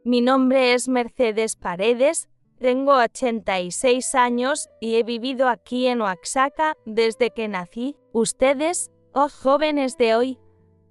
Mi nombre es Mercedes Paredes, tengo 86 años y he vivido aquí en Oaxaca desde que nací. Ustedes, jóvenes de hoy,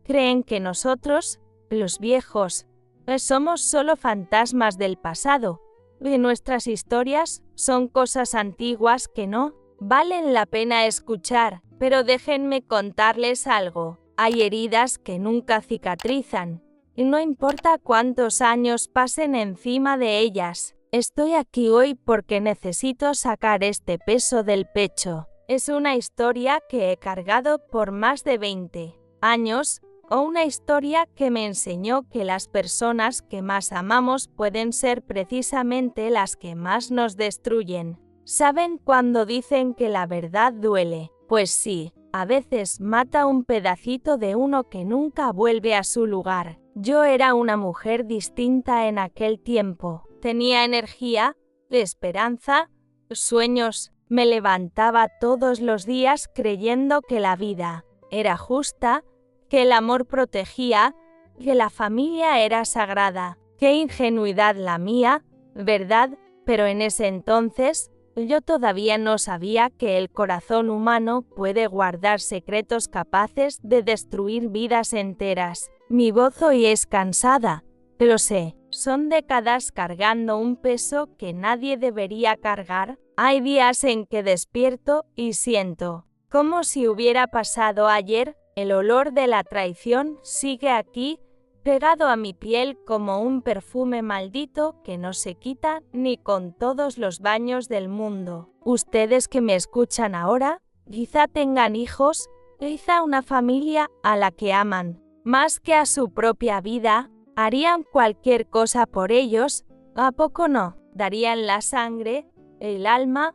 creen que nosotros, los viejos, somos solo fantasmas del pasado, y nuestras historias son cosas antiguas que no valen la pena escuchar, pero déjenme contarles algo. Hay heridas que nunca cicatrizan, y no importa cuántos años pasen encima de ellas. Estoy aquí hoy porque necesito sacar este peso del pecho. Es una historia que he cargado por más de 20 años, o una historia que me enseñó que las personas que más amamos pueden ser precisamente las que más nos destruyen. ¿Saben cuando dicen que la verdad duele? Pues sí, a veces mata un pedacito de uno que nunca vuelve a su lugar. Yo era una mujer distinta en aquel tiempo. Tenía energía, esperanza, sueños. Me levantaba todos los días creyendo que la vida era justa, que el amor protegía, que la familia era sagrada. Qué ingenuidad la mía, ¿verdad? Pero en ese entonces, yo todavía no sabía que el corazón humano puede guardar secretos capaces de destruir vidas enteras. Mi voz hoy es cansada, lo sé. Son décadas cargando un peso que nadie debería cargar. Hay días en que despierto y siento, como si hubiera pasado ayer. El olor de la traición sigue aquí, pegado a mi piel como un perfume maldito que no se quita ni con todos los baños del mundo. Ustedes que me escuchan ahora, quizá tengan hijos, quizá una familia a la que aman. Más que a su propia vida, harían cualquier cosa por ellos, ¿a poco no? Darían la sangre, el alma,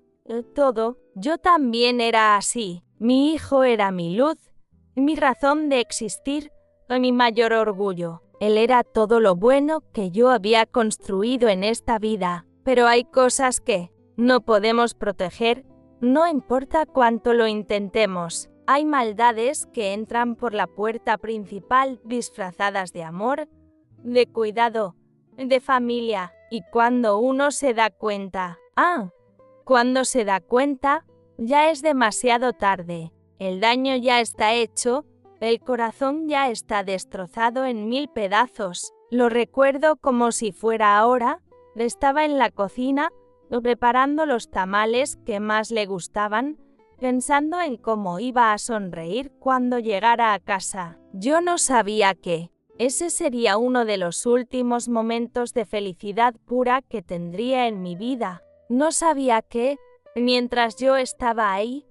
todo. Yo también era así. Mi hijo era mi luz, mi razón de existir, mi mayor orgullo. Él era todo lo bueno que yo había construido en esta vida. Pero hay cosas que no podemos proteger, no importa cuánto lo intentemos. Hay maldades que entran por la puerta principal disfrazadas de amor, de cuidado, de familia. Y cuando uno se da cuenta, cuando se da cuenta, ya es demasiado tarde. El daño ya está hecho, el corazón ya está destrozado en 1000 pedazos. Lo recuerdo como si fuera ahora. Estaba en la cocina, preparando los tamales que más le gustaban, pensando en cómo iba a sonreír cuando llegara a casa. Yo no sabía que ese sería uno de los últimos momentos de felicidad pura que tendría en mi vida. No sabía que, mientras yo estaba ahí,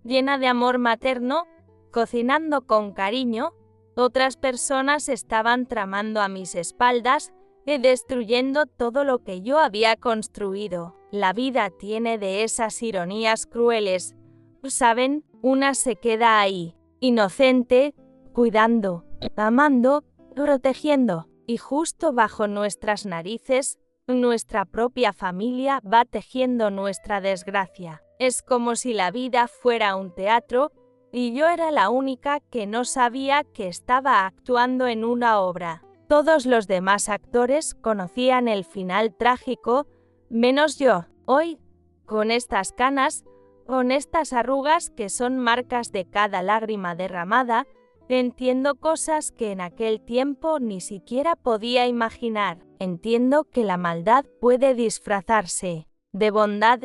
llena de amor materno, cocinando con cariño, otras personas estaban tramando a mis espaldas y destruyendo todo lo que yo había construido. La vida tiene de esas ironías crueles. ¿Saben? Una se queda ahí, inocente, cuidando, amando, protegiendo, y justo bajo nuestras narices, nuestra propia familia va tejiendo nuestra desgracia. Es como si la vida fuera un teatro y yo era la única que no sabía que estaba actuando en una obra. Todos los demás actores conocían el final trágico, menos yo. Hoy, con estas canas, con estas arrugas que son marcas de cada lágrima derramada, entiendo cosas que en aquel tiempo ni siquiera podía imaginar. Entiendo que la maldad puede disfrazarse de bondad,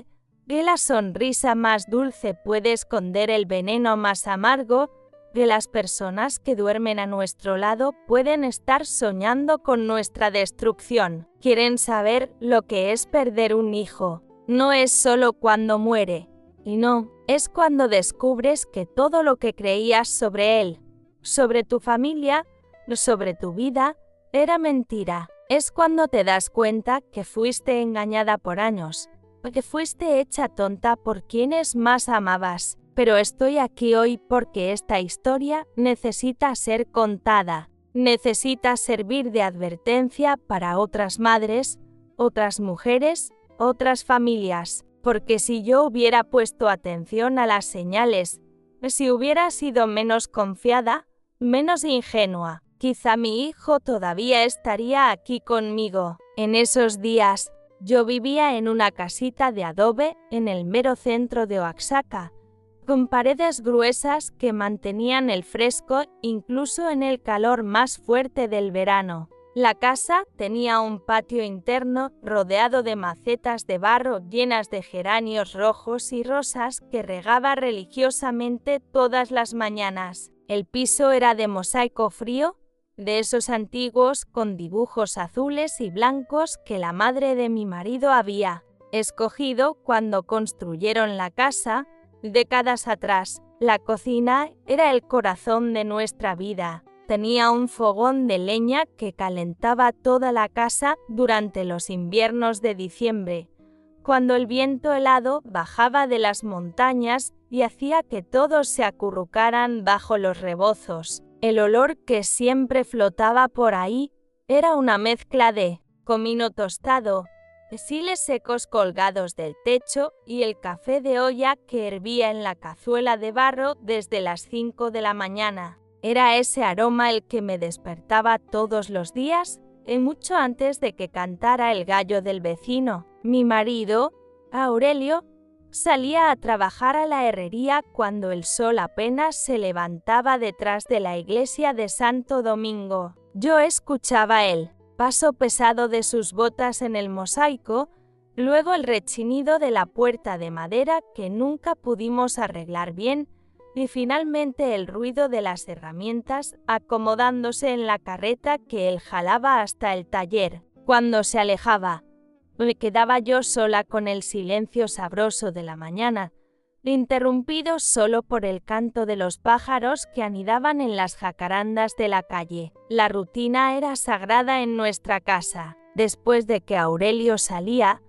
que la sonrisa más dulce puede esconder el veneno más amargo, que las personas que duermen a nuestro lado pueden estar soñando con nuestra destrucción. ¿Quieren saber lo que es perder un hijo? No es solo cuando muere, y no, es cuando descubres que todo lo que creías sobre él, sobre tu familia, sobre tu vida, era mentira. Es cuando te das cuenta que fuiste engañada por años, que fuiste hecha tonta por quienes más amabas. Pero estoy aquí hoy porque esta historia necesita ser contada, necesita servir de advertencia para otras madres, otras mujeres, otras familias. Porque si yo hubiera puesto atención a las señales, si hubiera sido menos confiada, menos ingenua, quizá mi hijo todavía estaría aquí conmigo. En esos días, yo vivía en una casita de adobe en el mero centro de Oaxaca, con paredes gruesas que mantenían el fresco incluso en el calor más fuerte del verano. La casa tenía un patio interno rodeado de macetas de barro llenas de geranios rojos y rosas que regaba religiosamente todas las mañanas. El piso era de mosaico frío, de esos antiguos con dibujos azules y blancos que la madre de mi marido había escogido cuando construyeron la casa décadas atrás. La cocina era el corazón de nuestra vida. Tenía un fogón de leña que calentaba toda la casa durante los inviernos de diciembre, cuando el viento helado bajaba de las montañas y hacía que todos se acurrucaran bajo los rebozos. El olor que siempre flotaba por ahí era una mezcla de comino tostado, siles secos colgados del techo y el café de olla que hervía en la cazuela de barro desde las 5 de la mañana. Era ese aroma el que me despertaba todos los días, y mucho antes de que cantara el gallo del vecino. Mi marido, Aurelio, salía a trabajar a la herrería cuando el sol apenas se levantaba detrás de la iglesia de Santo Domingo. Yo escuchaba el paso pesado de sus botas en el mosaico, luego el rechinido de la puerta de madera que nunca pudimos arreglar bien, y finalmente el ruido de las herramientas acomodándose en la carreta que él jalaba hasta el taller. Cuando se alejaba, me quedaba yo sola con el silencio sabroso de la mañana, interrumpido solo por el canto de los pájaros que anidaban en las jacarandas de la calle. La rutina era sagrada en nuestra casa. Después de que Aurelio salía,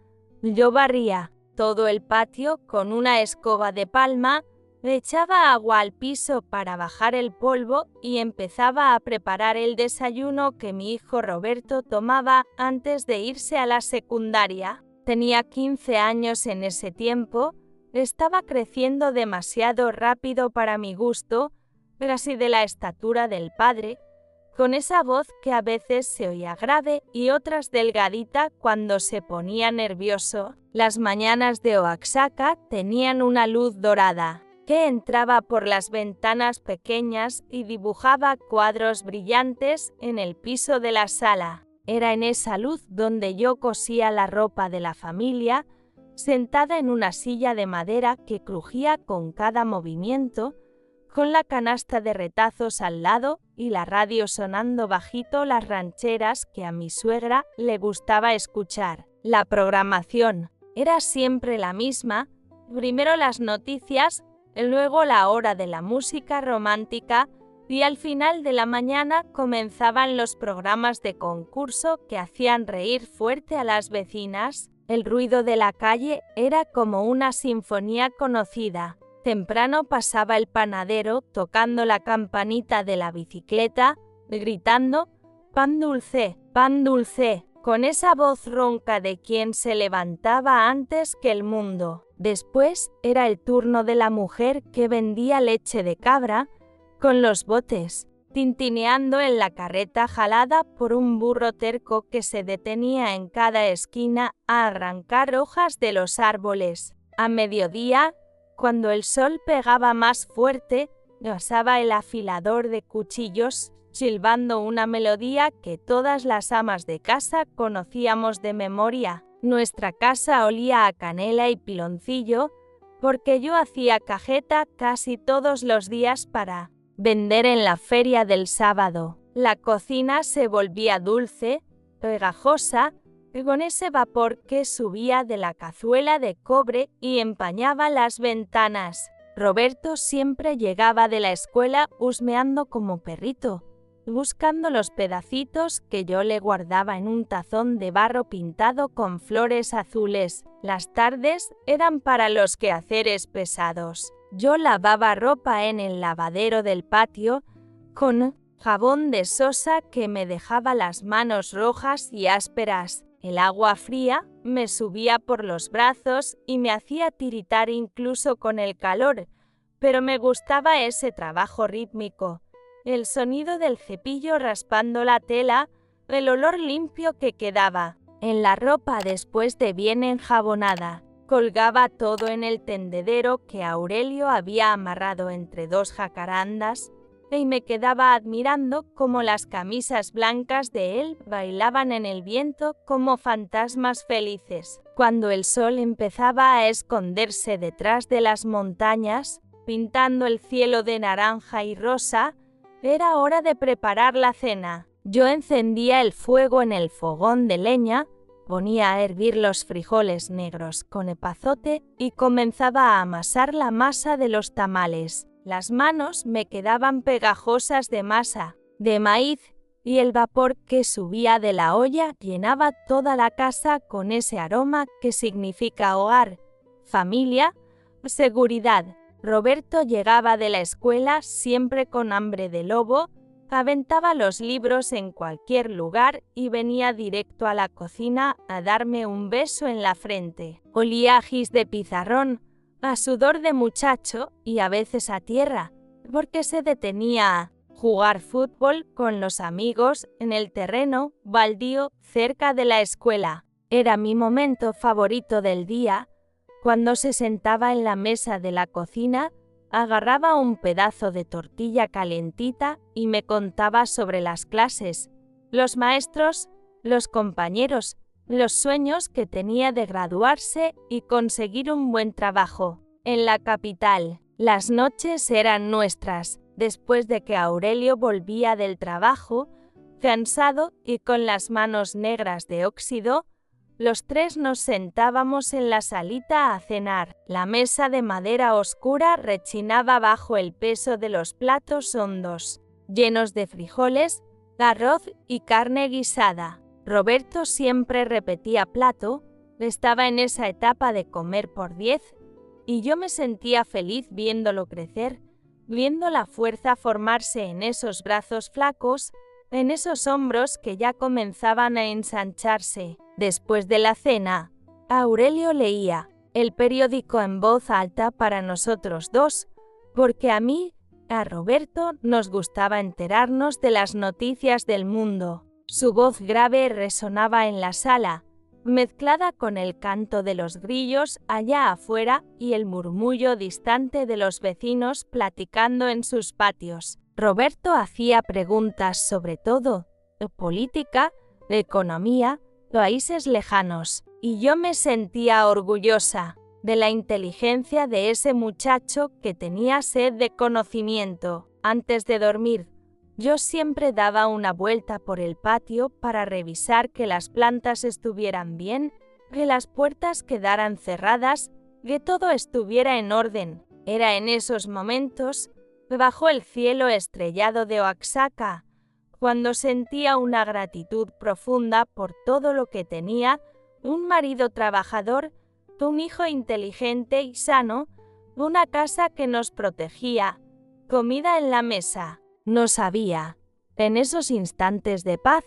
yo barría todo el patio con una escoba de palma, le echaba agua al piso para bajar el polvo y empezaba a preparar el desayuno que mi hijo Roberto tomaba antes de irse a la secundaria. Tenía 15 años en ese tiempo, estaba creciendo demasiado rápido para mi gusto, casi de la estatura del padre, con esa voz que a veces se oía grave y otras delgadita cuando se ponía nervioso. Las mañanas de Oaxaca tenían una luz dorada que entraba por las ventanas pequeñas y dibujaba cuadros brillantes en el piso de la sala. Era en esa luz donde yo cosía la ropa de la familia, sentada en una silla de madera que crujía con cada movimiento, con la canasta de retazos al lado y la radio sonando bajito las rancheras que a mi suegra le gustaba escuchar. La programación era siempre la misma, primero las noticias, luego la hora de la música romántica y al final de la mañana comenzaban los programas de concurso que hacían reír fuerte a las vecinas. El ruido de la calle era como una sinfonía conocida. Temprano pasaba el panadero tocando la campanita de la bicicleta, gritando «¡Pan dulce! ¡Pan dulce!», con esa voz ronca de quien se levantaba antes que el mundo. Después era el turno de la mujer que vendía leche de cabra, con los botes, tintineando en la carreta jalada por un burro terco que se detenía en cada esquina a arrancar hojas de los árboles. A mediodía, cuando el sol pegaba más fuerte, pasaba el afilador de cuchillos, silbando una melodía que todas las amas de casa conocíamos de memoria. Nuestra casa olía a canela y piloncillo, porque yo hacía cajeta casi todos los días para vender en la feria del sábado. La cocina se volvía dulce, pegajosa, con ese vapor que subía de la cazuela de cobre y empañaba las ventanas. Roberto siempre llegaba de la escuela husmeando como perrito, buscando los pedacitos que yo le guardaba en un tazón de barro pintado con flores azules. Las tardes eran para los quehaceres pesados. Yo lavaba ropa en el lavadero del patio con jabón de sosa que me dejaba las manos rojas y ásperas. El agua fría me subía por los brazos y me hacía tiritar incluso con el calor, pero me gustaba ese trabajo rítmico. El sonido del cepillo raspando la tela, el olor limpio que quedaba. en la ropa después de bien enjabonada. Colgaba todo en el tendedero que Aurelio había amarrado entre dos jacarandas y me quedaba admirando cómo las camisas blancas de él bailaban en el viento como fantasmas felices. Cuando el sol empezaba a esconderse detrás de las montañas, pintando el cielo de naranja y rosa, era hora de preparar la cena. Yo encendía el fuego en el fogón de leña, ponía a hervir los frijoles negros con epazote y comenzaba a amasar la masa de los tamales. Las manos me quedaban pegajosas de masa, de maíz, y el vapor que subía de la olla llenaba toda la casa con ese aroma que significa hogar, familia, seguridad. Roberto llegaba de la escuela siempre con hambre de lobo, aventaba los libros en cualquier lugar y venía directo a la cocina a darme un beso en la frente. Olía a gis de pizarrón, a sudor de muchacho y a veces a tierra, porque se detenía a jugar fútbol con los amigos en el terreno baldío cerca de la escuela. Era mi momento favorito del día, cuando se sentaba en la mesa de la cocina, agarraba un pedazo de tortilla calentita y me contaba sobre las clases, los maestros, los compañeros, los sueños que tenía de graduarse y conseguir un buen trabajo. En la capital, las noches eran nuestras, después de que Aurelio volvía del trabajo, cansado y con las manos negras de óxido, los tres nos sentábamos en la salita a cenar. La mesa de madera oscura rechinaba bajo el peso de los platos hondos, llenos de frijoles, arroz y carne guisada. Roberto siempre repetía plato, estaba en esa etapa de comer por 10, y yo me sentía feliz viéndolo crecer, viendo la fuerza formarse en esos brazos flacos, en esos hombros que ya comenzaban a ensancharse. Después de la cena, Aurelio leía el periódico en voz alta para nosotros dos, porque a mí, a Roberto, nos gustaba enterarnos de las noticias del mundo. Su voz grave resonaba en la sala, mezclada con el canto de los grillos allá afuera y el murmullo distante de los vecinos platicando en sus patios. Roberto hacía preguntas sobre todo, política, economía, países lejanos, y yo me sentía orgullosa de la inteligencia de ese muchacho que tenía sed de conocimiento. Antes de dormir, yo siempre daba una vuelta por el patio para revisar que las plantas estuvieran bien, que las puertas quedaran cerradas, que todo estuviera en orden. Era en esos momentos, bajo el cielo estrellado de Oaxaca, cuando sentía una gratitud profunda por todo lo que tenía, un marido trabajador, un hijo inteligente y sano, una casa que nos protegía, comida en la mesa. No sabía, en esos instantes de paz,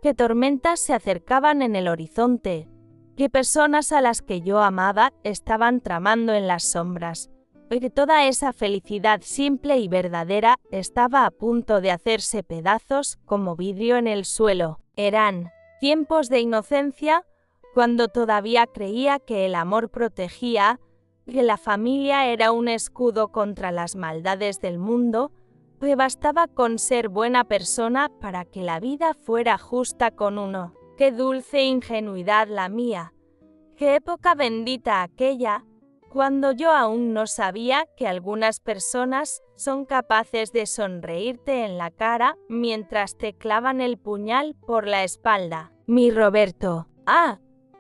que tormentas se acercaban en el horizonte, que personas a las que yo amaba estaban tramando en las sombras, y que toda esa felicidad simple y verdadera estaba a punto de hacerse pedazos como vidrio en el suelo. Eran tiempos de inocencia, cuando todavía creía que el amor protegía, que la familia era un escudo contra las maldades del mundo, que bastaba con ser buena persona para que la vida fuera justa con uno. ¡Qué dulce ingenuidad la mía! ¡Qué época bendita aquella! Cuando yo aún no sabía que algunas personas son capaces de sonreírte en la cara mientras te clavan el puñal por la espalda. Mi Roberto.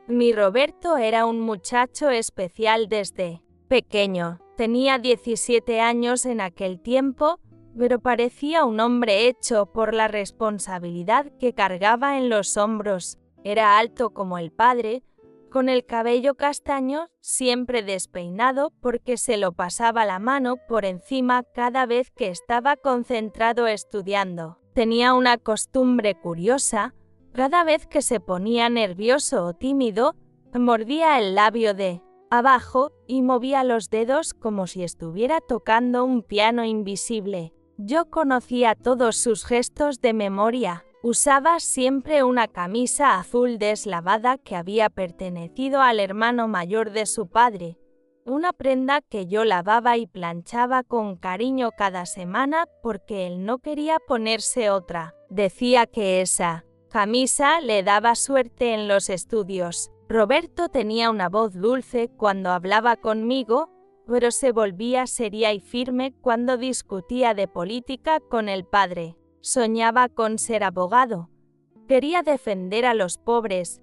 Mi Roberto era un muchacho especial desde pequeño. Tenía 17 años en aquel tiempo, pero parecía un hombre hecho por la responsabilidad que cargaba en los hombros. Era alto como el padre, con el cabello castaño, siempre despeinado porque se lo pasaba la mano por encima cada vez que estaba concentrado estudiando. Tenía una costumbre curiosa, cada vez que se ponía nervioso o tímido, mordía el labio de abajo y movía los dedos como si estuviera tocando un piano invisible. Yo conocía todos sus gestos de memoria. Usaba siempre una camisa azul deslavada que había pertenecido al hermano mayor de su padre, una prenda que yo lavaba y planchaba con cariño cada semana porque él no quería ponerse otra. Decía que esa camisa le daba suerte en los estudios. Roberto tenía una voz dulce cuando hablaba conmigo, pero se volvía seria y firme cuando discutía de política con el padre. Soñaba con ser abogado. Quería defender a los pobres.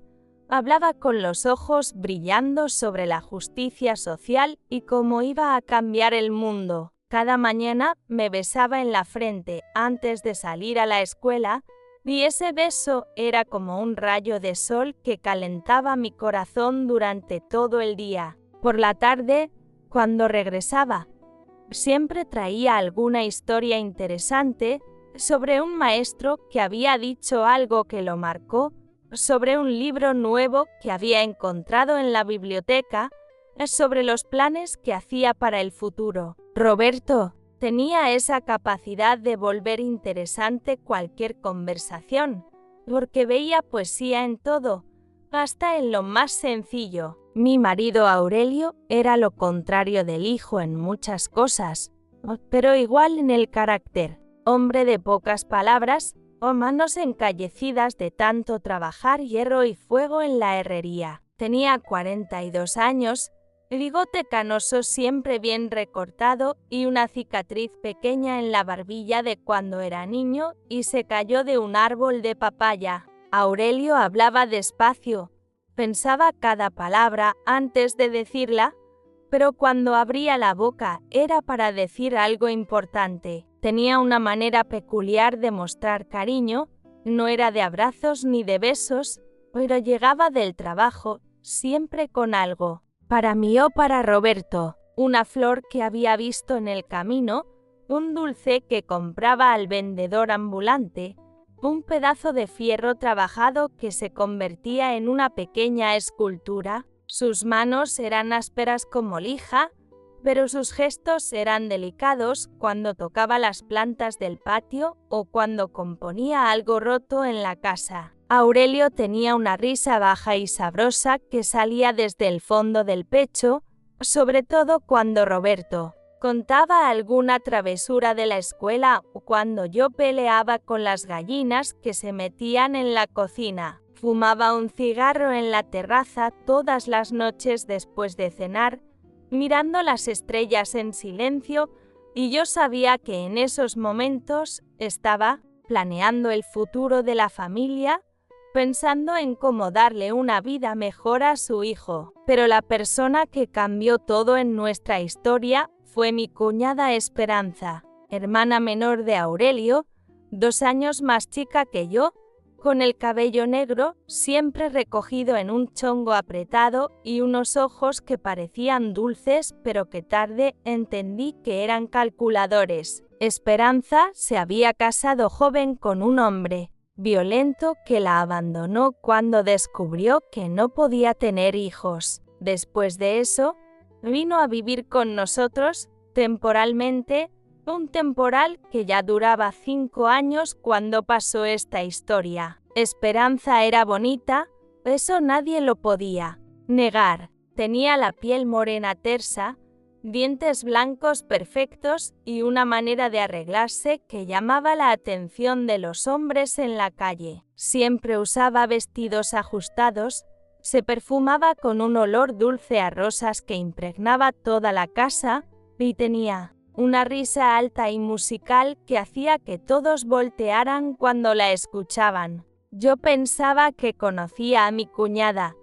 Hablaba con los ojos brillando sobre la justicia social y cómo iba a cambiar el mundo. Cada mañana me besaba en la frente antes de salir a la escuela y ese beso era como un rayo de sol que calentaba mi corazón durante todo el día. Por la tarde, cuando regresaba, siempre traía alguna historia interesante sobre un maestro que había dicho algo que lo marcó, sobre un libro nuevo que había encontrado en la biblioteca, sobre los planes que hacía para el futuro. Roberto tenía esa capacidad de volver interesante cualquier conversación, porque veía poesía en todo, hasta en lo más sencillo. Mi marido Aurelio era lo contrario del hijo en muchas cosas, pero igual en el carácter. Hombre de pocas palabras, o manos encallecidas de tanto trabajar hierro y fuego en la herrería. Tenía 42 años, bigote canoso siempre bien recortado y una cicatriz pequeña en la barbilla de cuando era niño y se cayó de un árbol de papaya. Aurelio hablaba despacio, pensaba cada palabra antes de decirla, pero cuando abría la boca era para decir algo importante. Tenía una manera peculiar de mostrar cariño, no era de abrazos ni de besos, pero llegaba del trabajo, siempre con algo. Para mí o para Roberto, una flor que había visto en el camino, un dulce que compraba al vendedor ambulante, un pedazo de fierro trabajado que se convertía en una pequeña escultura. Sus manos eran ásperas como lija, pero sus gestos eran delicados cuando tocaba las plantas del patio o cuando componía algo roto en la casa. Aurelio tenía una risa baja y sabrosa que salía desde el fondo del pecho, sobre todo cuando Roberto contaba alguna travesura de la escuela o cuando yo peleaba con las gallinas que se metían en la cocina. Fumaba un cigarro en la terraza todas las noches después de cenar, mirando las estrellas en silencio, y yo sabía que en esos momentos estaba planeando el futuro de la familia, pensando en cómo darle una vida mejor a su hijo. Pero la persona que cambió todo en nuestra historia fue mi cuñada Esperanza, hermana menor de Aurelio, 2 años más chica que yo, con el cabello negro, siempre recogido en un chongo apretado y unos ojos que parecían dulces pero que tarde entendí que eran calculadores. Esperanza se había casado joven con un hombre violento que la abandonó cuando descubrió que no podía tener hijos. Después de eso, vino a vivir con nosotros, temporalmente, un temporal que ya duraba 5 años cuando pasó esta historia. Esperanza era bonita, eso nadie lo podía negar. Tenía la piel morena tersa, dientes blancos perfectos y una manera de arreglarse que llamaba la atención de los hombres en la calle. Siempre usaba vestidos ajustados, se perfumaba con un olor dulce a rosas que impregnaba toda la casa y tenía una risa alta y musical que hacía que todos voltearan cuando la escuchaban. Yo pensaba que conocía a mi cuñada.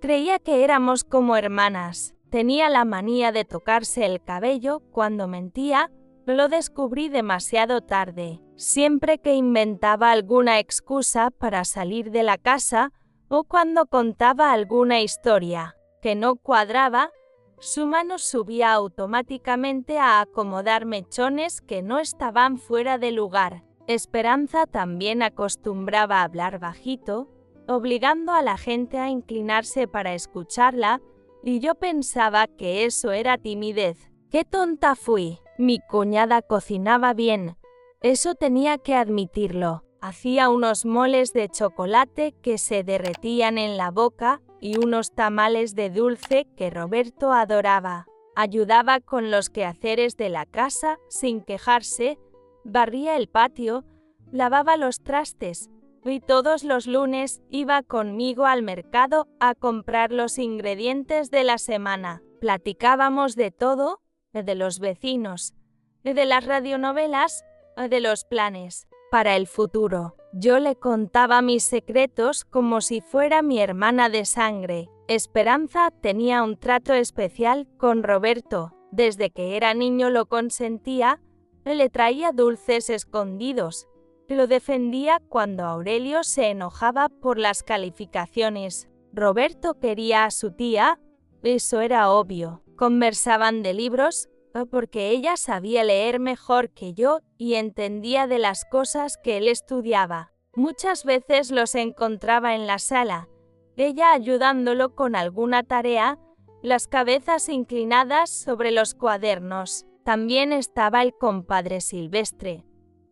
Creía que éramos como hermanas. Tenía la manía de tocarse el cabello cuando mentía, lo descubrí demasiado tarde. Siempre que inventaba alguna excusa para salir de la casa o cuando contaba alguna historia que no cuadraba, su mano subía automáticamente a acomodar mechones que no estaban fuera de lugar. Esperanza también acostumbraba a hablar bajito, obligando a la gente a inclinarse para escucharla, y yo pensaba que eso era timidez. ¡Qué tonta fui! Mi cuñada cocinaba bien, eso tenía que admitirlo. Hacía unos moles de chocolate que se derretían en la boca y unos tamales de dulce que Roberto adoraba. Ayudaba con los quehaceres de la casa sin quejarse, barría el patio, lavaba los trastes y todos los lunes iba conmigo al mercado a comprar los ingredientes de la semana. Platicábamos de todo, de los vecinos, de las radionovelas, de los planes para el futuro. Yo le contaba mis secretos como si fuera mi hermana de sangre. Esperanza tenía un trato especial con Roberto. Desde que era niño lo consentía, le traía dulces escondidos. Lo defendía cuando Aurelio se enojaba por las calificaciones. Roberto quería a su tía, eso era obvio. Conversaban de libros, porque ella sabía leer mejor que yo y entendía de las cosas que él estudiaba. Muchas veces los encontraba en la sala, ella ayudándolo con alguna tarea, las cabezas inclinadas sobre los cuadernos. También estaba el compadre Silvestre,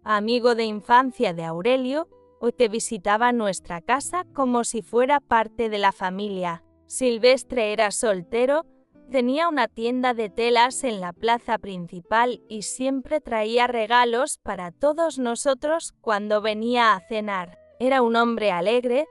amigo de infancia de Aurelio, que visitaba nuestra casa como si fuera parte de la familia. Silvestre era soltero, tenía una tienda de telas en la plaza principal y siempre traía regalos para todos nosotros cuando venía a cenar. Era un hombre alegre,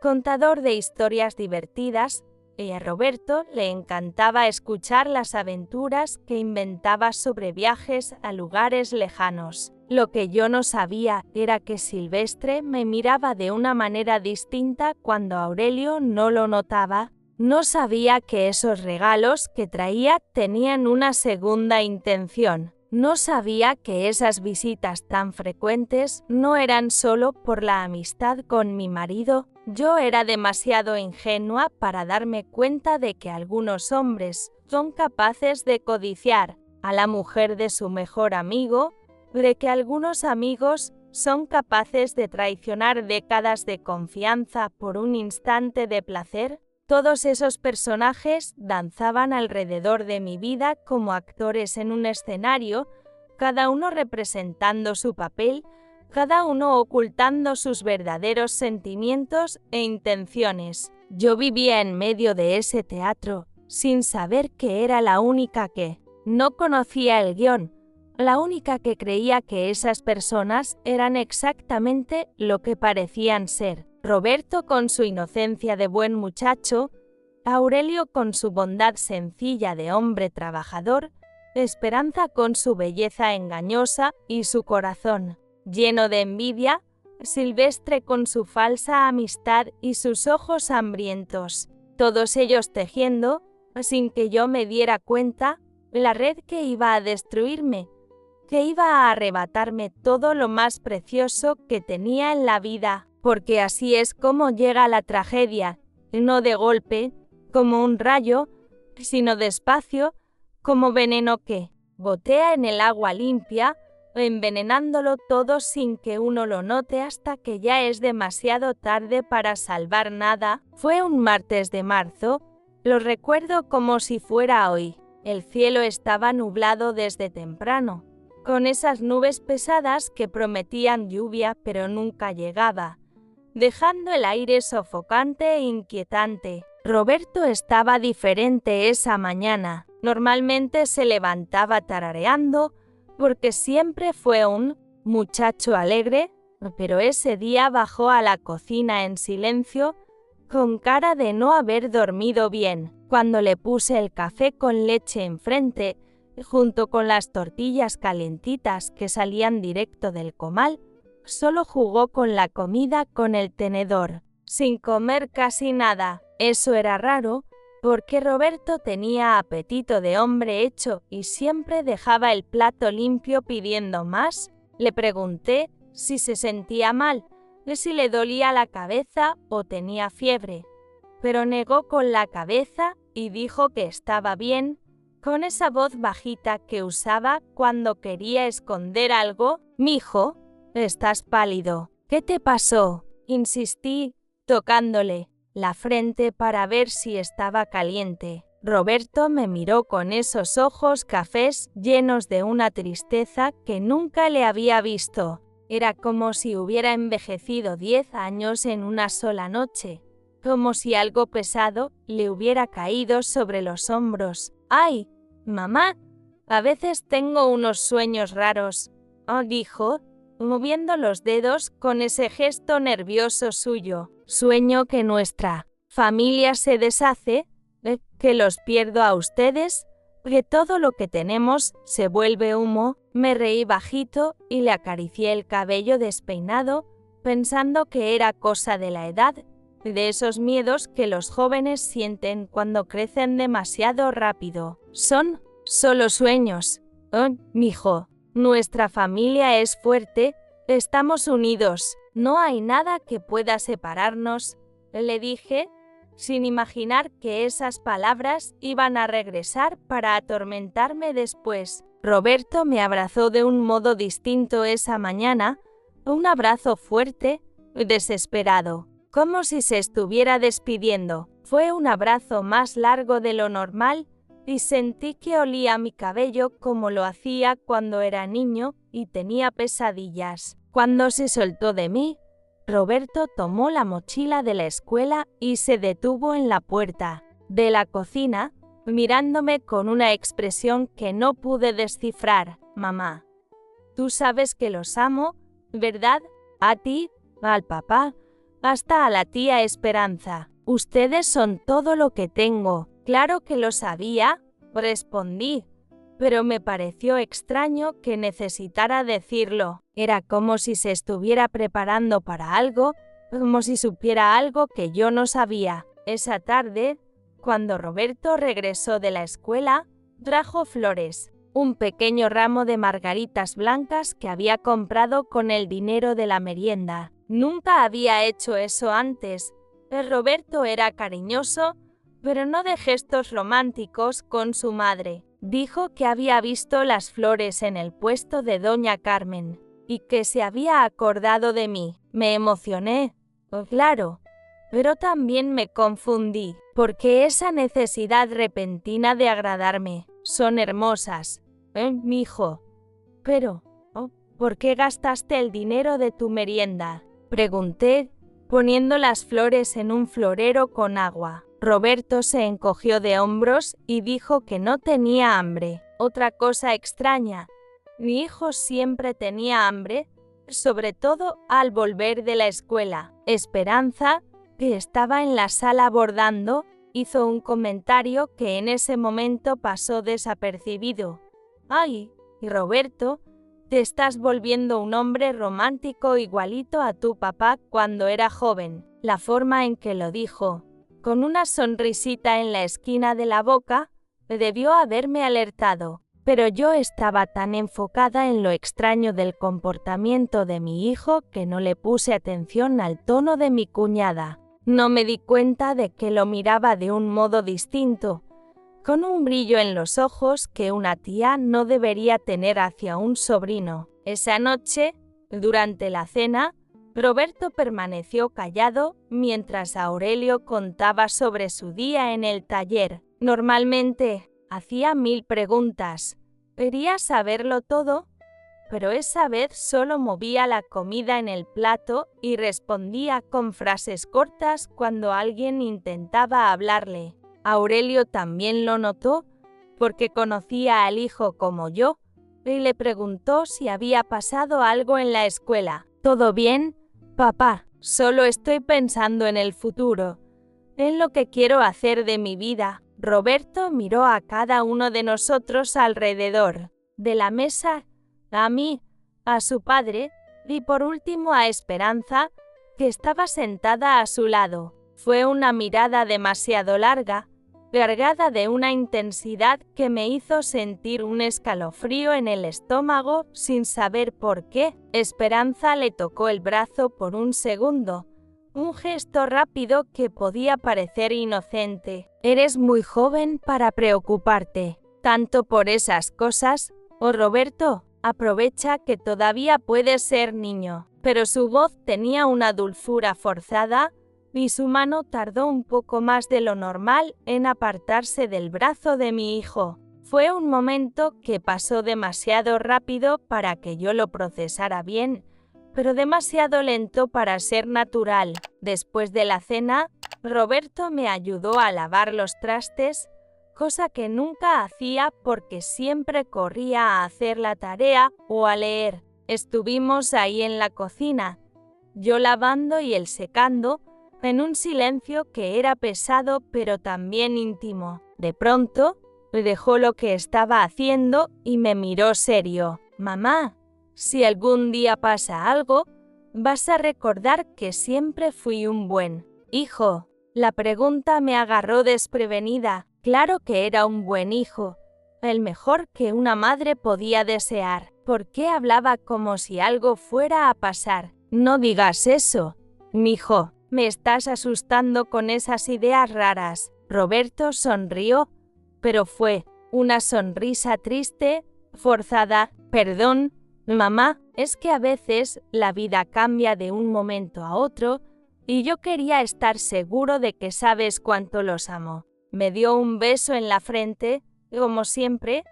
contador de historias divertidas, y a Roberto le encantaba escuchar las aventuras que inventaba sobre viajes a lugares lejanos. Lo que yo no sabía era que Silvestre me miraba de una manera distinta cuando Aurelio no lo notaba. No sabía que esos regalos que traía tenían una segunda intención. No sabía que esas visitas tan frecuentes no eran solo por la amistad con mi marido. Yo era demasiado ingenua para darme cuenta de que algunos hombres son capaces de codiciar a la mujer de su mejor amigo, de que algunos amigos son capaces de traicionar décadas de confianza por un instante de placer. Todos esos personajes danzaban alrededor de mi vida como actores en un escenario, cada uno representando su papel, cada uno ocultando sus verdaderos sentimientos e intenciones. Yo vivía en medio de ese teatro, sin saber que era la única que no conocía el guión, la única que creía que esas personas eran exactamente lo que parecían ser. Roberto con su inocencia de buen muchacho, Aurelio con su bondad sencilla de hombre trabajador, Esperanza con su belleza engañosa y su corazón lleno de envidia, Silvestre con su falsa amistad y sus ojos hambrientos, todos ellos tejiendo, sin que yo me diera cuenta, la red que iba a destruirme, que iba a arrebatarme todo lo más precioso que tenía en la vida. Porque así es como llega la tragedia, no de golpe, como un rayo, sino despacio, como veneno que gotea en el agua limpia, envenenándolo todo sin que uno lo note hasta que ya es demasiado tarde para salvar nada. Fue un martes de marzo, lo recuerdo como si fuera hoy. El cielo estaba nublado desde temprano, con esas nubes pesadas que prometían lluvia pero nunca llegaba, dejando el aire sofocante e inquietante. Roberto estaba diferente esa mañana. Normalmente se levantaba tarareando, porque siempre fue un muchacho alegre, pero ese día bajó a la cocina en silencio, con cara de no haber dormido bien. Cuando le puse el café con leche enfrente, junto con las tortillas calentitas que salían directo del comal, solo jugó con la comida con el tenedor, sin comer casi nada. Eso era raro, porque Roberto tenía apetito de hombre hecho y siempre dejaba el plato limpio pidiendo más. Le pregunté si se sentía mal, si le dolía la cabeza o tenía fiebre, pero negó con la cabeza y dijo que estaba bien, con esa voz bajita que usaba cuando quería esconder algo. «Mijo, estás pálido. ¿Qué te pasó?», insistí, tocándole la frente para ver si estaba caliente. Roberto me miró con esos ojos cafés llenos de una tristeza que nunca le había visto, Era como si hubiera envejecido 10 años en una sola noche, como si algo pesado le hubiera caído sobre los hombros. ¡Ay, mamá! A veces tengo unos sueños raros, dijo, moviendo los dedos con ese gesto nervioso suyo. Sueño que nuestra familia se deshace, que los pierdo a ustedes, que todo lo que tenemos se vuelve humo. Me reí bajito y le acaricié el cabello despeinado, pensando que era cosa de la edad, de esos miedos que los jóvenes sienten cuando crecen demasiado rápido. Son solo sueños. Mijo, nuestra familia es fuerte, estamos unidos, no hay nada que pueda separarnos, le dije, sin imaginar que esas palabras iban a regresar para atormentarme después. Roberto me abrazó de un modo distinto esa mañana, un abrazo fuerte, desesperado, como si se estuviera despidiendo. Fue un abrazo más largo de lo normal y sentí que olía mi cabello como lo hacía cuando era niño y tenía pesadillas. Cuando se soltó de mí, Roberto tomó la mochila de la escuela y se detuvo en la puerta de la cocina, mirándome con una expresión que no pude descifrar. Mamá, tú sabes que los amo, ¿verdad? A ti, al papá, hasta a la tía Esperanza. Ustedes son todo lo que tengo. Claro que lo sabía, respondí, pero me pareció extraño que necesitara decirlo. Era como si se estuviera preparando para algo, como si supiera algo que yo no sabía. Esa tarde, cuando Roberto regresó de la escuela, trajo flores, un pequeño ramo de margaritas blancas que había comprado con el dinero de la merienda. Nunca había hecho eso antes. Roberto era cariñoso, pero no de gestos románticos con su madre. Dijo que había visto las flores en el puesto de Doña Carmen y que se había acordado de mí. Me emocioné, claro, pero también me confundí, porque esa necesidad repentina de agradarme. Son hermosas, mijo. Pero, ¿por qué gastaste el dinero de tu merienda?, pregunté, poniendo las flores en un florero con agua. Roberto se encogió de hombros y dijo que no tenía hambre. Otra cosa extraña, mi hijo siempre tenía hambre, sobre todo al volver de la escuela. Esperanza, que estaba en la sala bordando, hizo un comentario que en ese momento pasó desapercibido. ¡Ay, y Roberto, te estás volviendo un hombre romántico igualito a tu papá cuando era joven! La forma en que lo dijo, con una sonrisita en la esquina de la boca, debió haberme alertado, pero yo estaba tan enfocada en lo extraño del comportamiento de mi hijo que no le puse atención al tono de mi cuñada. No me di cuenta de que lo miraba de un modo distinto, con un brillo en los ojos que una tía no debería tener hacia un sobrino. Esa noche, durante la cena, Roberto permaneció callado mientras Aurelio contaba sobre su día en el taller. Normalmente, hacía 1000 preguntas. Quería saberlo todo, pero esa vez solo movía la comida en el plato y respondía con frases cortas cuando alguien intentaba hablarle. Aurelio también lo notó, porque conocía al hijo como yo, y le preguntó si había pasado algo en la escuela. ¿Todo bien, papá? Solo estoy pensando en el futuro, en lo que quiero hacer de mi vida. Roberto miró a cada uno de nosotros alrededor de la mesa, a mí, a su padre y por último a Esperanza, que estaba sentada a su lado. Fue una mirada demasiado larga, cargada de una intensidad que me hizo sentir un escalofrío en el estómago sin saber por qué. Esperanza le tocó el brazo por un segundo, un gesto rápido que podía parecer inocente. Eres muy joven para preocuparte tanto por esas cosas, Roberto, aprovecha que todavía puedes ser niño. Pero su voz tenía una dulzura forzada, y su mano tardó un poco más de lo normal en apartarse del brazo de mi hijo. Fue un momento que pasó demasiado rápido para que yo lo procesara bien, pero demasiado lento para ser natural. Después de la cena, Roberto me ayudó a lavar los trastes, cosa que nunca hacía porque siempre corría a hacer la tarea o a leer. Estuvimos ahí en la cocina, yo lavando y él secando, en un silencio que era pesado pero también íntimo. De pronto, dejó lo que estaba haciendo y me miró serio. Mamá, si algún día pasa algo, vas a recordar que siempre fui un buen hijo. La pregunta me agarró desprevenida. Claro que era un buen hijo, el mejor que una madre podía desear. ¿Por qué hablaba como si algo fuera a pasar? No digas eso, mijo. Me estás asustando con esas ideas raras. Roberto sonrió, pero fue una sonrisa triste, forzada. Perdón, mamá, es que a veces la vida cambia de un momento a otro y yo quería estar seguro de que sabes cuánto los amo. Me dio un beso en la frente, como siempre,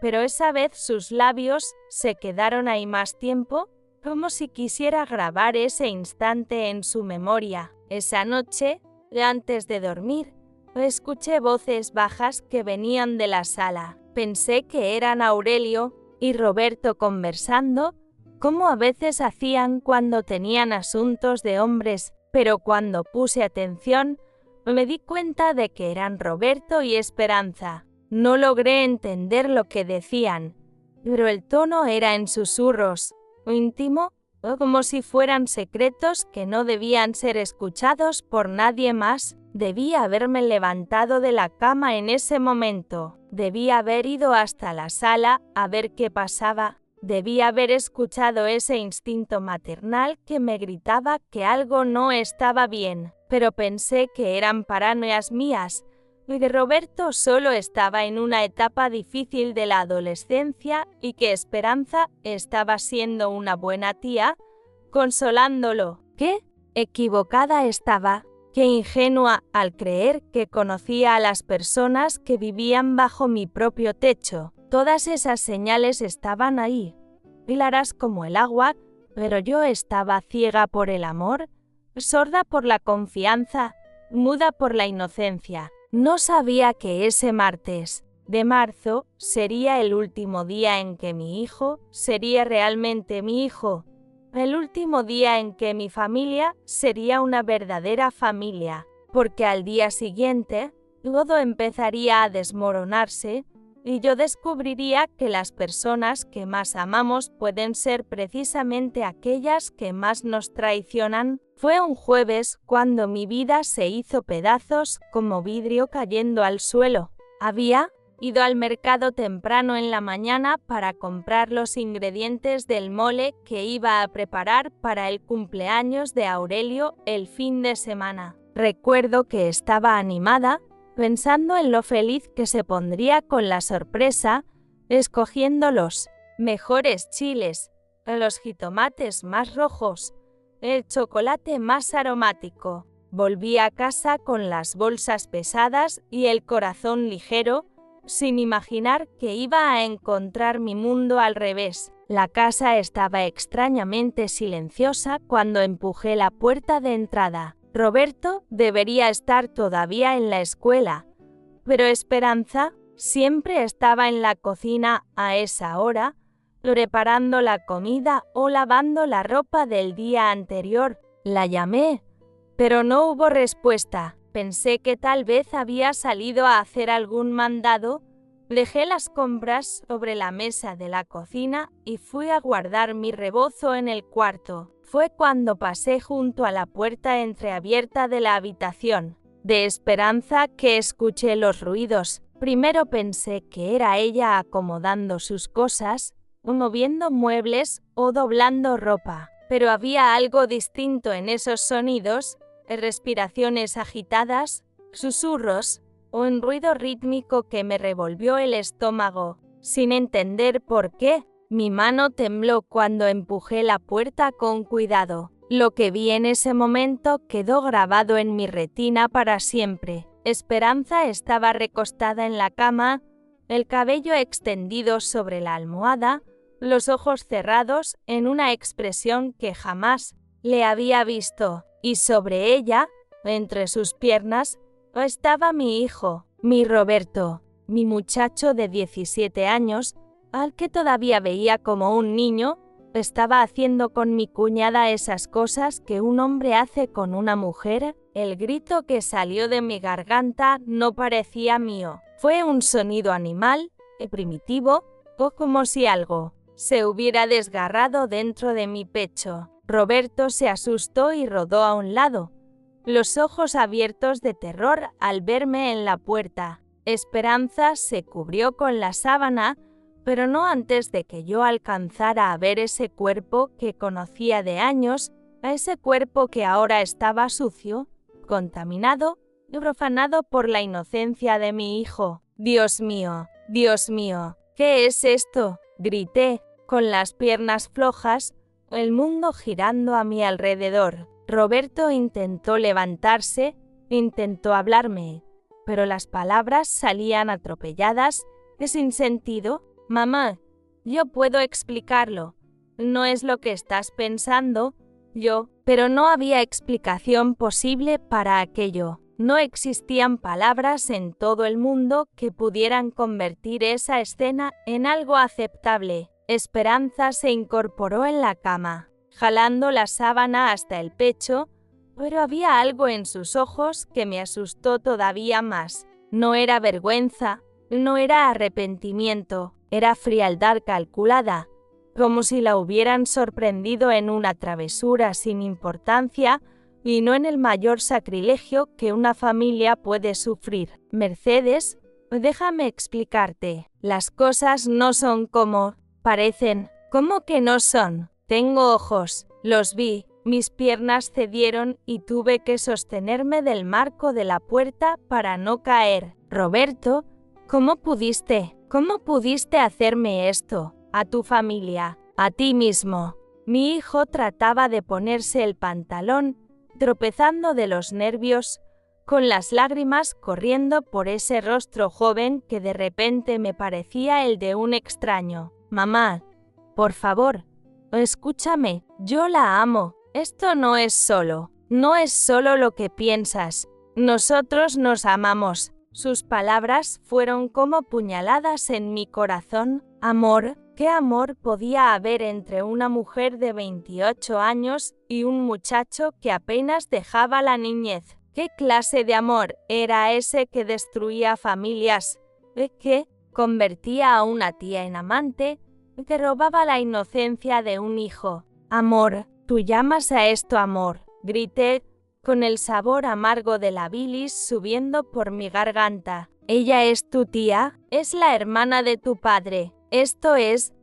pero esa vez sus labios se quedaron ahí más tiempo, como si quisiera grabar ese instante en su memoria. Esa noche, antes de dormir, escuché voces bajas que venían de la sala. Pensé que eran Aurelio y Roberto conversando, como a veces hacían cuando tenían asuntos de hombres, pero cuando puse atención, me di cuenta de que eran Roberto y Esperanza. No logré entender lo que decían, pero el tono era en susurros, íntimo, como si fueran secretos que no debían ser escuchados por nadie más. Debía haberme levantado de la cama en ese momento. Debía haber ido hasta la sala a ver qué pasaba. Debía haber escuchado ese instinto maternal que me gritaba que algo no estaba bien. Pero pensé que eran paranoias mías, y que Roberto solo estaba en una etapa difícil de la adolescencia y que Esperanza estaba siendo una buena tía, consolándolo. ¿Qué? Equivocada estaba. Qué ingenua al creer que conocía a las personas que vivían bajo mi propio techo. Todas esas señales estaban ahí, claras como el agua, pero yo estaba ciega por el amor, sorda por la confianza, muda por la inocencia. No sabía que ese martes de marzo sería el último día en que mi hijo sería realmente mi hijo, el último día en que mi familia sería una verdadera familia, porque al día siguiente todo empezaría a desmoronarse y yo descubriría que las personas que más amamos pueden ser precisamente aquellas que más nos traicionan. Fue un jueves cuando mi vida se hizo pedazos como vidrio cayendo al suelo. Había ido al mercado temprano en la mañana para comprar los ingredientes del mole que iba a preparar para el cumpleaños de Aurelio el fin de semana. Recuerdo que estaba animada, pensando en lo feliz que se pondría con la sorpresa, escogiendo los mejores chiles, los jitomates más rojos, el chocolate más aromático. Volví a casa con las bolsas pesadas y el corazón ligero, sin imaginar que iba a encontrar mi mundo al revés. La casa estaba extrañamente silenciosa cuando empujé la puerta de entrada. Roberto debería estar todavía en la escuela, pero Esperanza siempre estaba en la cocina a esa hora, preparando la comida o lavando la ropa del día anterior. La llamé, pero no hubo respuesta. Pensé que tal vez había salido a hacer algún mandado. Dejé las compras sobre la mesa de la cocina y fui a guardar mi rebozo en el cuarto. Fue cuando pasé junto a la puerta entreabierta de la habitación de Esperanza que escuché los ruidos. Primero pensé que era ella acomodando sus cosas, moviendo muebles o doblando ropa. Pero había algo distinto en esos sonidos, respiraciones agitadas, susurros, o un ruido rítmico que me revolvió el estómago. Sin entender por qué, mi mano tembló cuando empujé la puerta con cuidado. Lo que vi en ese momento quedó grabado en mi retina para siempre. Esperanza estaba recostada en la cama, el cabello extendido sobre la almohada, los ojos cerrados en una expresión que jamás le había visto, y sobre ella, entre sus piernas, estaba mi hijo, mi Roberto, mi muchacho de 17 años, al que todavía veía como un niño. Estaba haciendo con mi cuñada esas cosas que un hombre hace con una mujer. El grito que salió de mi garganta no parecía mío. Fue un sonido animal, primitivo, o como si algo se hubiera desgarrado dentro de mi pecho. Roberto se asustó y rodó a un lado, los ojos abiertos de terror al verme en la puerta. Esperanza se cubrió con la sábana, pero no antes de que yo alcanzara a ver ese cuerpo que conocía de años, a ese cuerpo que ahora estaba sucio, contaminado y profanado por la inocencia de mi hijo. Dios mío, ¿qué es esto?, grité, con las piernas flojas, el mundo girando a mi alrededor. Roberto intentó levantarse, intentó hablarme, pero las palabras salían atropelladas y sin sentido. Mamá, yo puedo explicarlo. No es lo que estás pensando, pero no había explicación posible para aquello. No existían palabras en todo el mundo que pudieran convertir esa escena en algo aceptable. Esperanza se incorporó en la cama, jalando la sábana hasta el pecho, pero había algo en sus ojos que me asustó todavía más. No era vergüenza, no era arrepentimiento, era frialdad calculada, como si la hubieran sorprendido en una travesura sin importancia y no en el mayor sacrilegio que una familia puede sufrir. Mercedes, déjame explicarte. Las cosas no son como parecen. ¿Cómo que no son? Tengo ojos, los vi, mis piernas cedieron y tuve que sostenerme del marco de la puerta para no caer. Roberto, ¿cómo pudiste hacerme esto? A tu familia, a ti mismo. Mi hijo trataba de ponerse el pantalón, tropezando de los nervios, con las lágrimas corriendo por ese rostro joven que de repente me parecía el de un extraño. Mamá, por favor, escúchame, yo la amo. Esto no es solo lo que piensas. Nosotros nos amamos. Sus palabras fueron como puñaladas en mi corazón. Amor, ¿qué amor podía haber entre una mujer de 28 años y un muchacho que apenas dejaba la niñez? ¿Qué clase de amor era ese que destruía familias, que convertía a una tía en amante, que robaba la inocencia de un hijo? Amor, ¿tú llamas a esto amor?, grité, con el sabor amargo de la bilis subiendo por mi garganta. Ella es tu tía, es la hermana de tu padre. Esto es,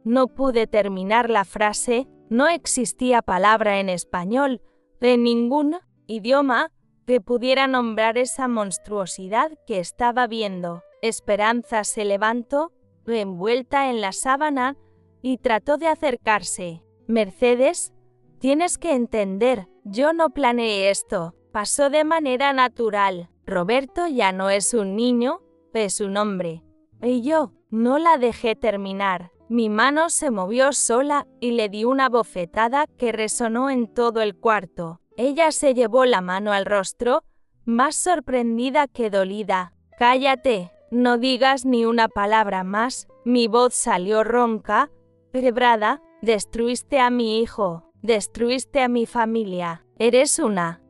no pude terminar la frase, no existía palabra en español, de ningún idioma, que pudiera nombrar esa monstruosidad que estaba viendo. Esperanza se levantó, envuelta en la sábana, y trató de acercarse. Mercedes, tienes que entender, yo no planeé esto, pasó de manera natural. Roberto ya no es un niño, es un hombre. Y yo no la dejé terminar. Mi mano se movió sola y le di una bofetada que resonó en todo el cuarto. Ella se llevó la mano al rostro, más sorprendida que dolida. Cállate, no digas ni una palabra más. Mi voz salió ronca, quebrada. Destruiste a mi hijo, destruiste a mi familia. Eres una.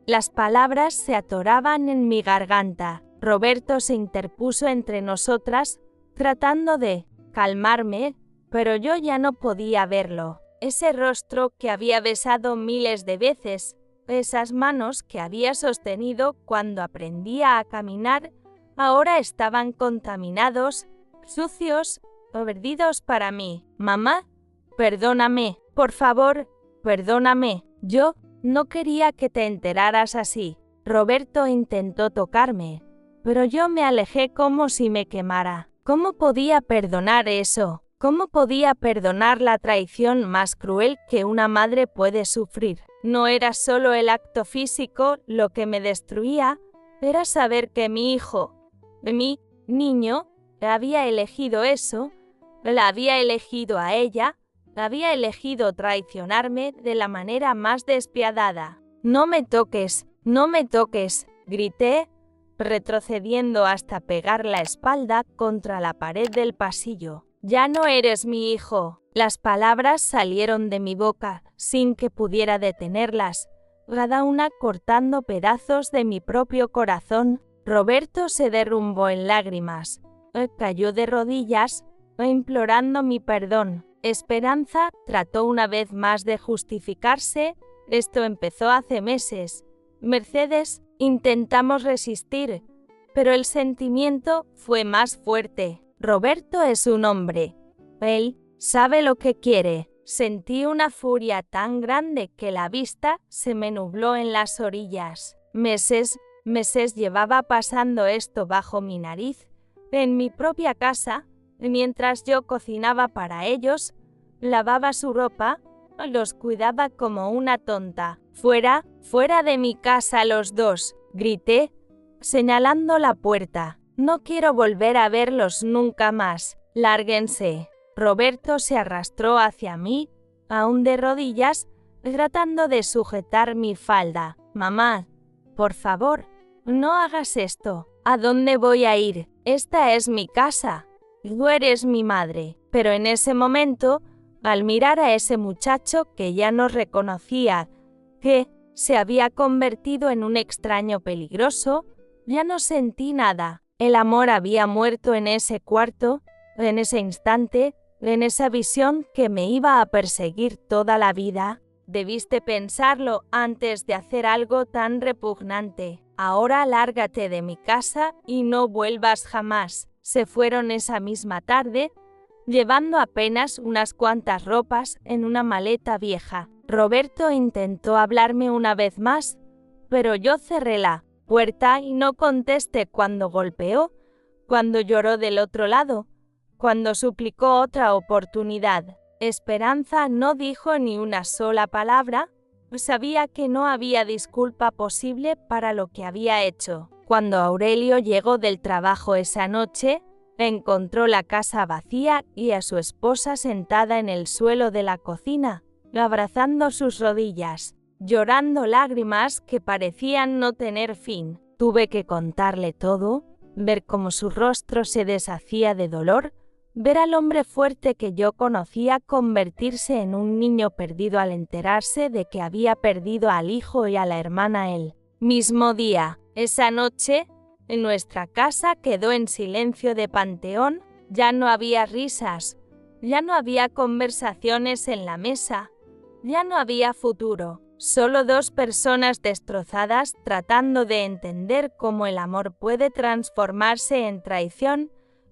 Las palabras se atoraban en mi garganta. Roberto se interpuso entre nosotras, tratando de calmarme, pero yo ya no podía verlo. Ese rostro que había besado miles de veces, esas manos que había sostenido cuando aprendía a caminar, ahora estaban contaminados, sucios, perdidos para mí. Mamá, perdóname, por favor, perdóname. Yo no quería que te enteraras así. Roberto intentó tocarme, pero yo me alejé como si me quemara. ¿Cómo podía perdonar eso? ¿Cómo podía perdonar la traición más cruel que una madre puede sufrir? No era solo el acto físico lo que me destruía, era saber que mi hijo, mi niño, había elegido eso, La había elegido a ella, había elegido traicionarme de la manera más despiadada. «No me toques, no me toques», grité, retrocediendo hasta pegar la espalda contra la pared del pasillo. «Ya no eres mi hijo». Las palabras salieron de mi boca sin que pudiera detenerlas, cada una cortando pedazos de mi propio corazón. Roberto se derrumbó en lágrimas, cayó de rodillas, implorando mi perdón. Esperanza trató una vez más de justificarse. Esto empezó hace meses. Mercedes, intentamos resistir, pero el sentimiento fue más fuerte. Roberto es un hombre. Él sabe lo que quiere. Sentí una furia tan grande que la vista se me nubló en las orillas. Meses llevaba pasando esto bajo mi nariz, en mi propia casa, mientras yo cocinaba para ellos, lavaba su ropa, los cuidaba como una tonta. «Fuera, fuera de mi casa los dos», grité, señalando la puerta. «No quiero volver a verlos nunca más. Lárguense». Roberto se arrastró hacia mí, aún de rodillas, tratando de sujetar mi falda. «Mamá, por favor, no hagas esto. ¿A dónde voy a ir? Esta es mi casa. Tú eres mi madre». Pero en ese momento, al mirar a ese muchacho que ya no reconocía, que se había convertido en un extraño peligroso, ya no sentí nada. El amor había muerto en ese cuarto, en ese instante, en esa visión que me iba a perseguir toda la vida. Debiste pensarlo antes de hacer algo tan repugnante. Ahora lárgate de mi casa y no vuelvas jamás. Se fueron esa misma tarde, llevando apenas unas cuantas ropas en una maleta vieja. Roberto intentó hablarme una vez más, pero yo cerré la puerta y no contesté cuando golpeó, cuando lloró del otro lado, cuando suplicó otra oportunidad. Esperanza no dijo ni una sola palabra. Sabía que no había disculpa posible para lo que había hecho. Cuando Aurelio llegó del trabajo esa noche, encontró la casa vacía y a su esposa sentada en el suelo de la cocina, abrazando sus rodillas, llorando lágrimas que parecían no tener fin. Tuve que contarle todo, ver cómo su rostro se deshacía de dolor, ver al hombre fuerte que yo conocía convertirse en un niño perdido al enterarse de que había perdido al hijo y a la hermana el mismo día. Esa noche, en nuestra casa quedó en silencio de panteón. Ya no había risas, ya no había conversaciones en la mesa, ya no había futuro. Solo dos personas destrozadas tratando de entender cómo el amor puede transformarse en traición,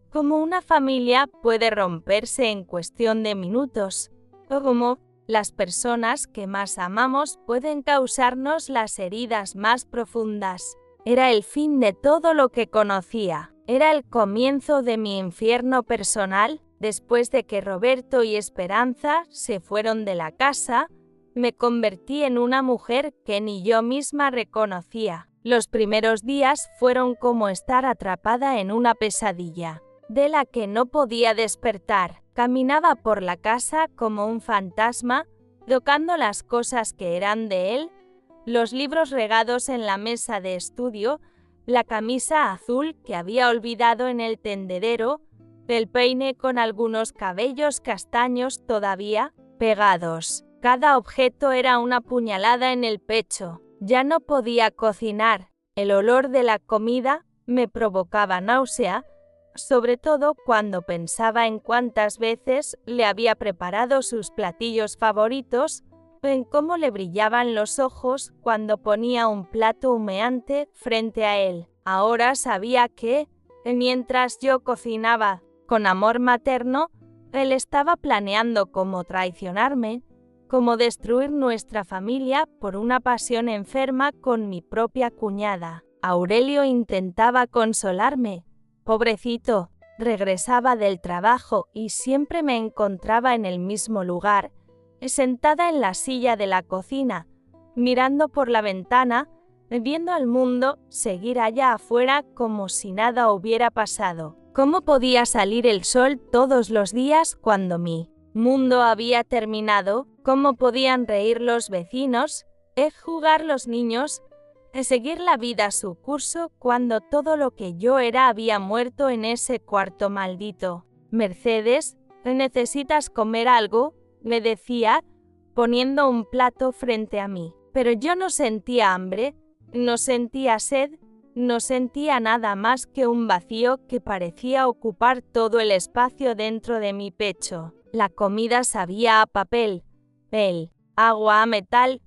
cómo una familia puede romperse en cuestión de minutos, o cómo las personas que más amamos pueden causarnos las heridas más profundas. Era el fin de todo lo que conocía. Era el comienzo de mi infierno personal. Después de que Roberto y Esperanza se fueron de la casa, me convertí en una mujer que ni yo misma reconocía. Los primeros días fueron como estar atrapada en una pesadilla, de la que no podía despertar. Caminaba por la casa como un fantasma, tocando las cosas que eran de él, los libros regados en la mesa de estudio, la camisa azul que había olvidado en el tendedero, el peine con algunos cabellos castaños todavía pegados. Cada objeto era una puñalada en el pecho. Ya no podía cocinar. El olor de la comida me provocaba náusea, sobre todo cuando pensaba en cuántas veces le había preparado sus platillos favoritos, en cómo le brillaban los ojos cuando ponía un plato humeante frente a él. Ahora sabía que, mientras yo cocinaba con amor materno, él estaba planeando cómo traicionarme, cómo destruir nuestra familia por una pasión enferma con mi propia cuñada. Aurelio intentaba consolarme. Pobrecito, regresaba del trabajo y siempre me encontraba en el mismo lugar, sentada en la silla de la cocina, mirando por la ventana, viendo al mundo seguir allá afuera como si nada hubiera pasado. ¿Cómo podía salir el sol todos los días cuando mi mundo había terminado? ¿Cómo podían reír los vecinos, jugar los niños, seguir la vida su curso cuando todo lo que yo era había muerto en ese cuarto maldito? Mercedes, ¿necesitas comer algo?, me decía, poniendo un plato frente a mí. Pero yo no sentía hambre, no sentía sed, no sentía nada más que un vacío que parecía ocupar todo el espacio dentro de mi pecho. La comida sabía a papel, agua a metal,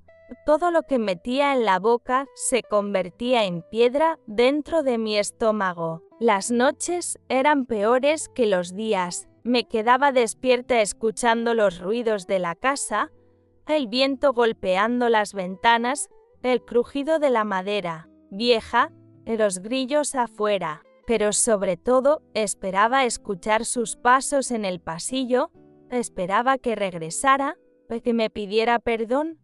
todo lo que metía en la boca se convertía en piedra dentro de mi estómago. Las noches eran peores que los días. Me quedaba despierta escuchando los ruidos de la casa, el viento golpeando las ventanas, el crujido de la madera vieja, los grillos afuera. Pero sobre todo esperaba escuchar sus pasos en el pasillo, esperaba que regresara, que me pidiera perdón,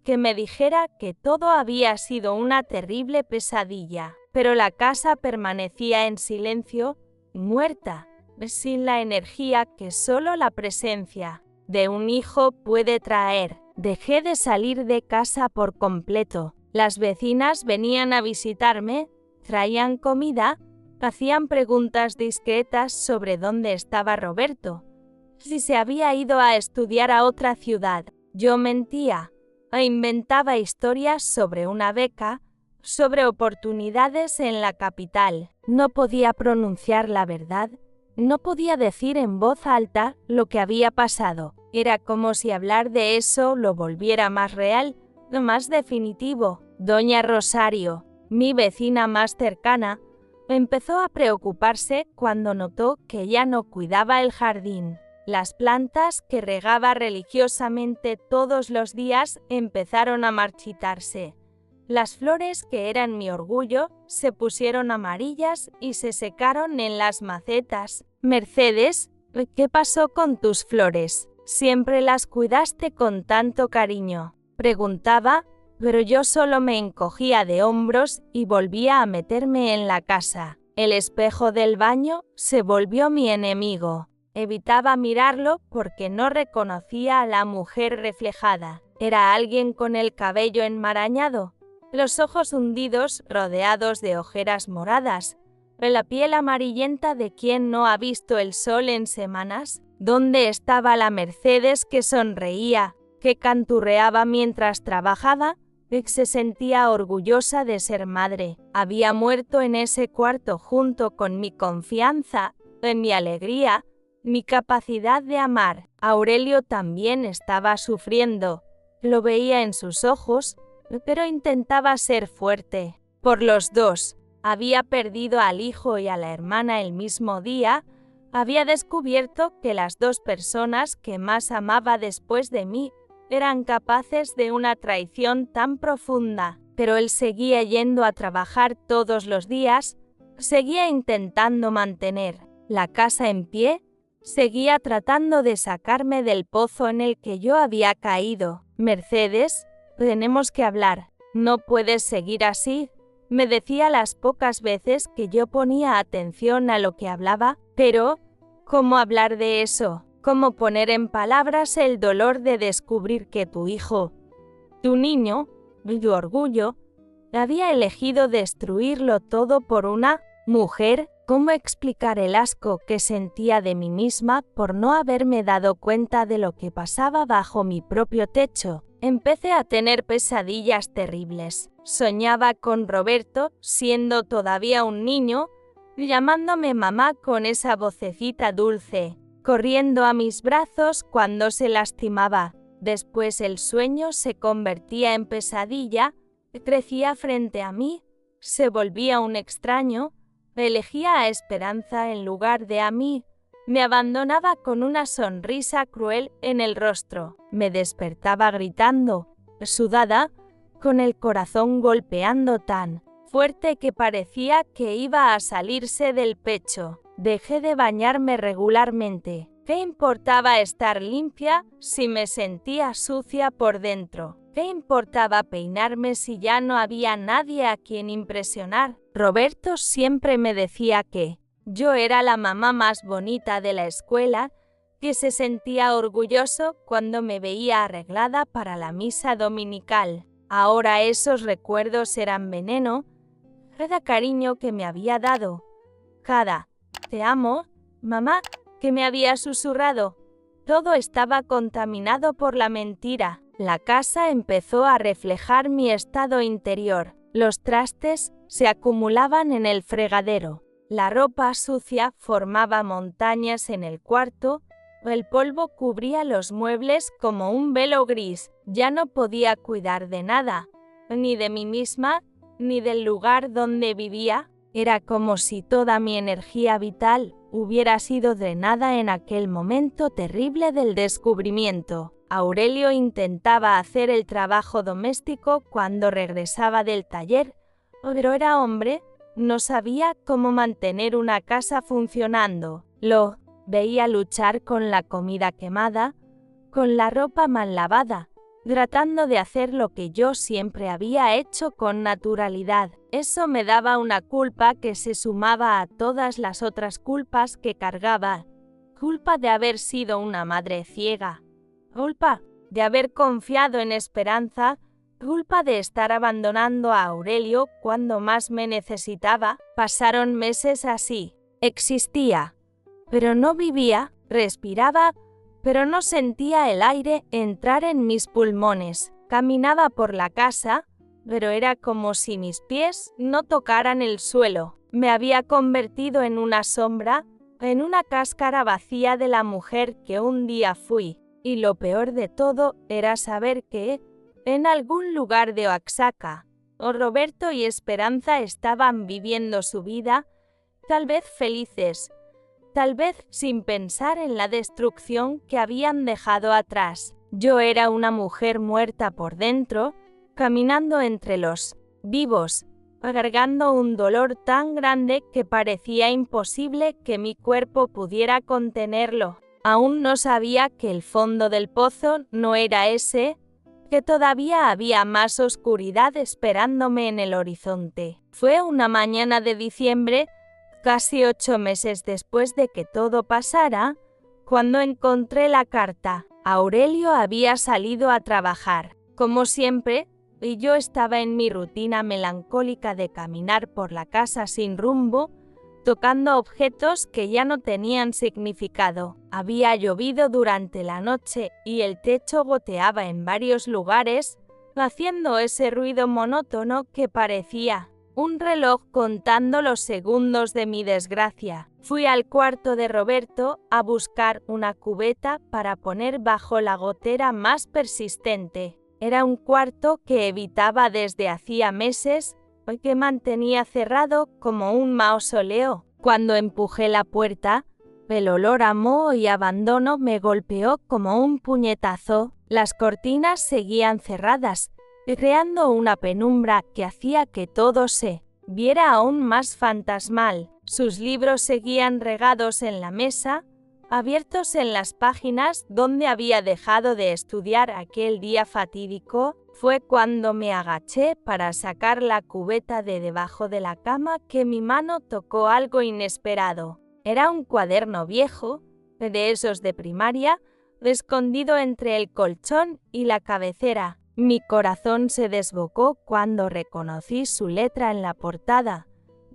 que me dijera que todo había sido una terrible pesadilla. Pero la casa permanecía en silencio, muerta, sin la energía que solo la presencia de un hijo puede traer. Dejé de salir de casa por completo. Las vecinas venían a visitarme, traían comida, hacían preguntas discretas sobre dónde estaba Roberto, si se había ido a estudiar a otra ciudad. Yo mentía e inventaba historias sobre una beca, sobre oportunidades en la capital. No podía pronunciar la verdad, no podía decir en voz alta lo que había pasado. Era como si hablar de eso lo volviera más real, más definitivo. Doña Rosario, mi vecina más cercana, empezó a preocuparse cuando notó que ya no cuidaba el jardín. Las plantas que regaba religiosamente todos los días empezaron a marchitarse. Las flores que eran mi orgullo se pusieron amarillas y se secaron en las macetas. Mercedes, ¿qué pasó con tus flores? Siempre las cuidaste con tanto cariño. Preguntaba, pero yo solo me encogía de hombros y volvía a meterme en la casa. El espejo del baño se volvió mi enemigo. Evitaba mirarlo porque no reconocía a la mujer reflejada. Era alguien con el cabello enmarañado, los ojos hundidos rodeados de ojeras moradas, la piel amarillenta de quien no ha visto el sol en semanas. ¿Dónde estaba la Mercedes que sonreía, que canturreaba mientras trabajaba, que se sentía orgullosa de ser madre? Había muerto en ese cuarto junto con mi confianza, en mi alegría, mi capacidad de amar. Aurelio también estaba sufriendo. Lo veía en sus ojos, pero intentaba ser fuerte. Por los dos. Había perdido al hijo y a la hermana el mismo día. Había descubierto que las dos personas que más amaba después de mí eran capaces de una traición tan profunda. Pero él seguía yendo a trabajar todos los días, seguía intentando mantener la casa en pie, seguía tratando de sacarme del pozo en el que yo había caído. Mercedes, tenemos que hablar. No puedes seguir así, me decía las pocas veces que yo ponía atención a lo que hablaba. Pero, ¿cómo hablar de eso? ¿Cómo poner en palabras el dolor de descubrir que tu hijo, tu niño, tu orgullo, había elegido destruirlo todo por una mujer? ¿Cómo explicar el asco que sentía de mí misma por no haberme dado cuenta de lo que pasaba bajo mi propio techo? Empecé a tener pesadillas terribles. Soñaba con Roberto, siendo todavía un niño, llamándome mamá con esa vocecita dulce, corriendo a mis brazos cuando se lastimaba. Después el sueño se convertía en pesadilla, crecía frente a mí, se volvía un extraño, elegía a Esperanza en lugar de a mí, me abandonaba con una sonrisa cruel en el rostro, me despertaba gritando, sudada, con el corazón golpeando tan fuerte que parecía que iba a salirse del pecho. Dejé de bañarme regularmente. ¿Qué importaba estar limpia si me sentía sucia por dentro? ¿Qué importaba peinarme si ya no había nadie a quien impresionar? Roberto siempre me decía que Yo era la mamá más bonita de la escuela, que se sentía orgulloso cuando me veía arreglada para la misa dominical. Ahora esos recuerdos eran veneno. Cada cariño que me había dado, cada «te amo, mamá», que me había susurrado, todo estaba contaminado por la mentira. La casa empezó a reflejar mi estado interior. Los trastes se acumulaban en el fregadero. La ropa sucia formaba montañas en el cuarto. El polvo cubría los muebles como un velo gris. Ya no podía cuidar de nada, ni de mí misma, ni del lugar donde vivía. Era como si toda mi energía vital hubiera sido drenada en aquel momento terrible del descubrimiento. Aurelio intentaba hacer el trabajo doméstico cuando regresaba del taller, pero era hombre, no sabía cómo mantener una casa funcionando. Lo veía luchar con la comida quemada, con la ropa mal lavada, tratando de hacer lo que yo siempre había hecho con naturalidad. Eso me daba una culpa que se sumaba a todas las otras culpas que cargaba. Culpa de haber sido una madre ciega. Culpa de haber confiado en Esperanza. Culpa de estar abandonando a Aurelio cuando más me necesitaba. Pasaron meses así. Existía, pero no vivía. Respiraba, pero no sentía el aire entrar en mis pulmones. Caminaba por la casa, pero era como si mis pies no tocaran el suelo. Me había convertido en una sombra, en una cáscara vacía de la mujer que un día fui. Y lo peor de todo era saber que, en algún lugar de Oaxaca, Roberto y Esperanza estaban viviendo su vida, tal vez felices, tal vez sin pensar en la destrucción que habían dejado atrás. Yo era una mujer muerta por dentro, caminando entre los vivos, cargando un dolor tan grande que parecía imposible que mi cuerpo pudiera contenerlo. Aún no sabía que el fondo del pozo no era ese, que todavía había más oscuridad esperándome en el horizonte. Fue una mañana de diciembre, casi 8 meses después de que todo pasara, cuando encontré la carta. Aurelio había salido a trabajar, como siempre, y yo estaba en mi rutina melancólica de caminar por la casa sin rumbo, tocando objetos que ya no tenían significado. Había llovido durante la noche y el techo goteaba en varios lugares, haciendo ese ruido monótono que parecía un reloj contando los segundos de mi desgracia. Fui al cuarto de Roberto a buscar una cubeta para poner bajo la gotera más persistente. Era un cuarto que evitaba desde hacía meses, que mantenía cerrado como un mausoleo. Cuando empujé la puerta, el olor a moho y abandono me golpeó como un puñetazo. Las cortinas seguían cerradas, creando una penumbra que hacía que todo se viera aún más fantasmal. Sus libros seguían regados en la mesa, abiertos en las páginas donde había dejado de estudiar aquel día fatídico. Fue cuando me agaché para sacar la cubeta de debajo de la cama que mi mano tocó algo inesperado. Era un cuaderno viejo, de esos de primaria, escondido entre el colchón y la cabecera. Mi corazón se desbocó cuando reconocí su letra en la portada.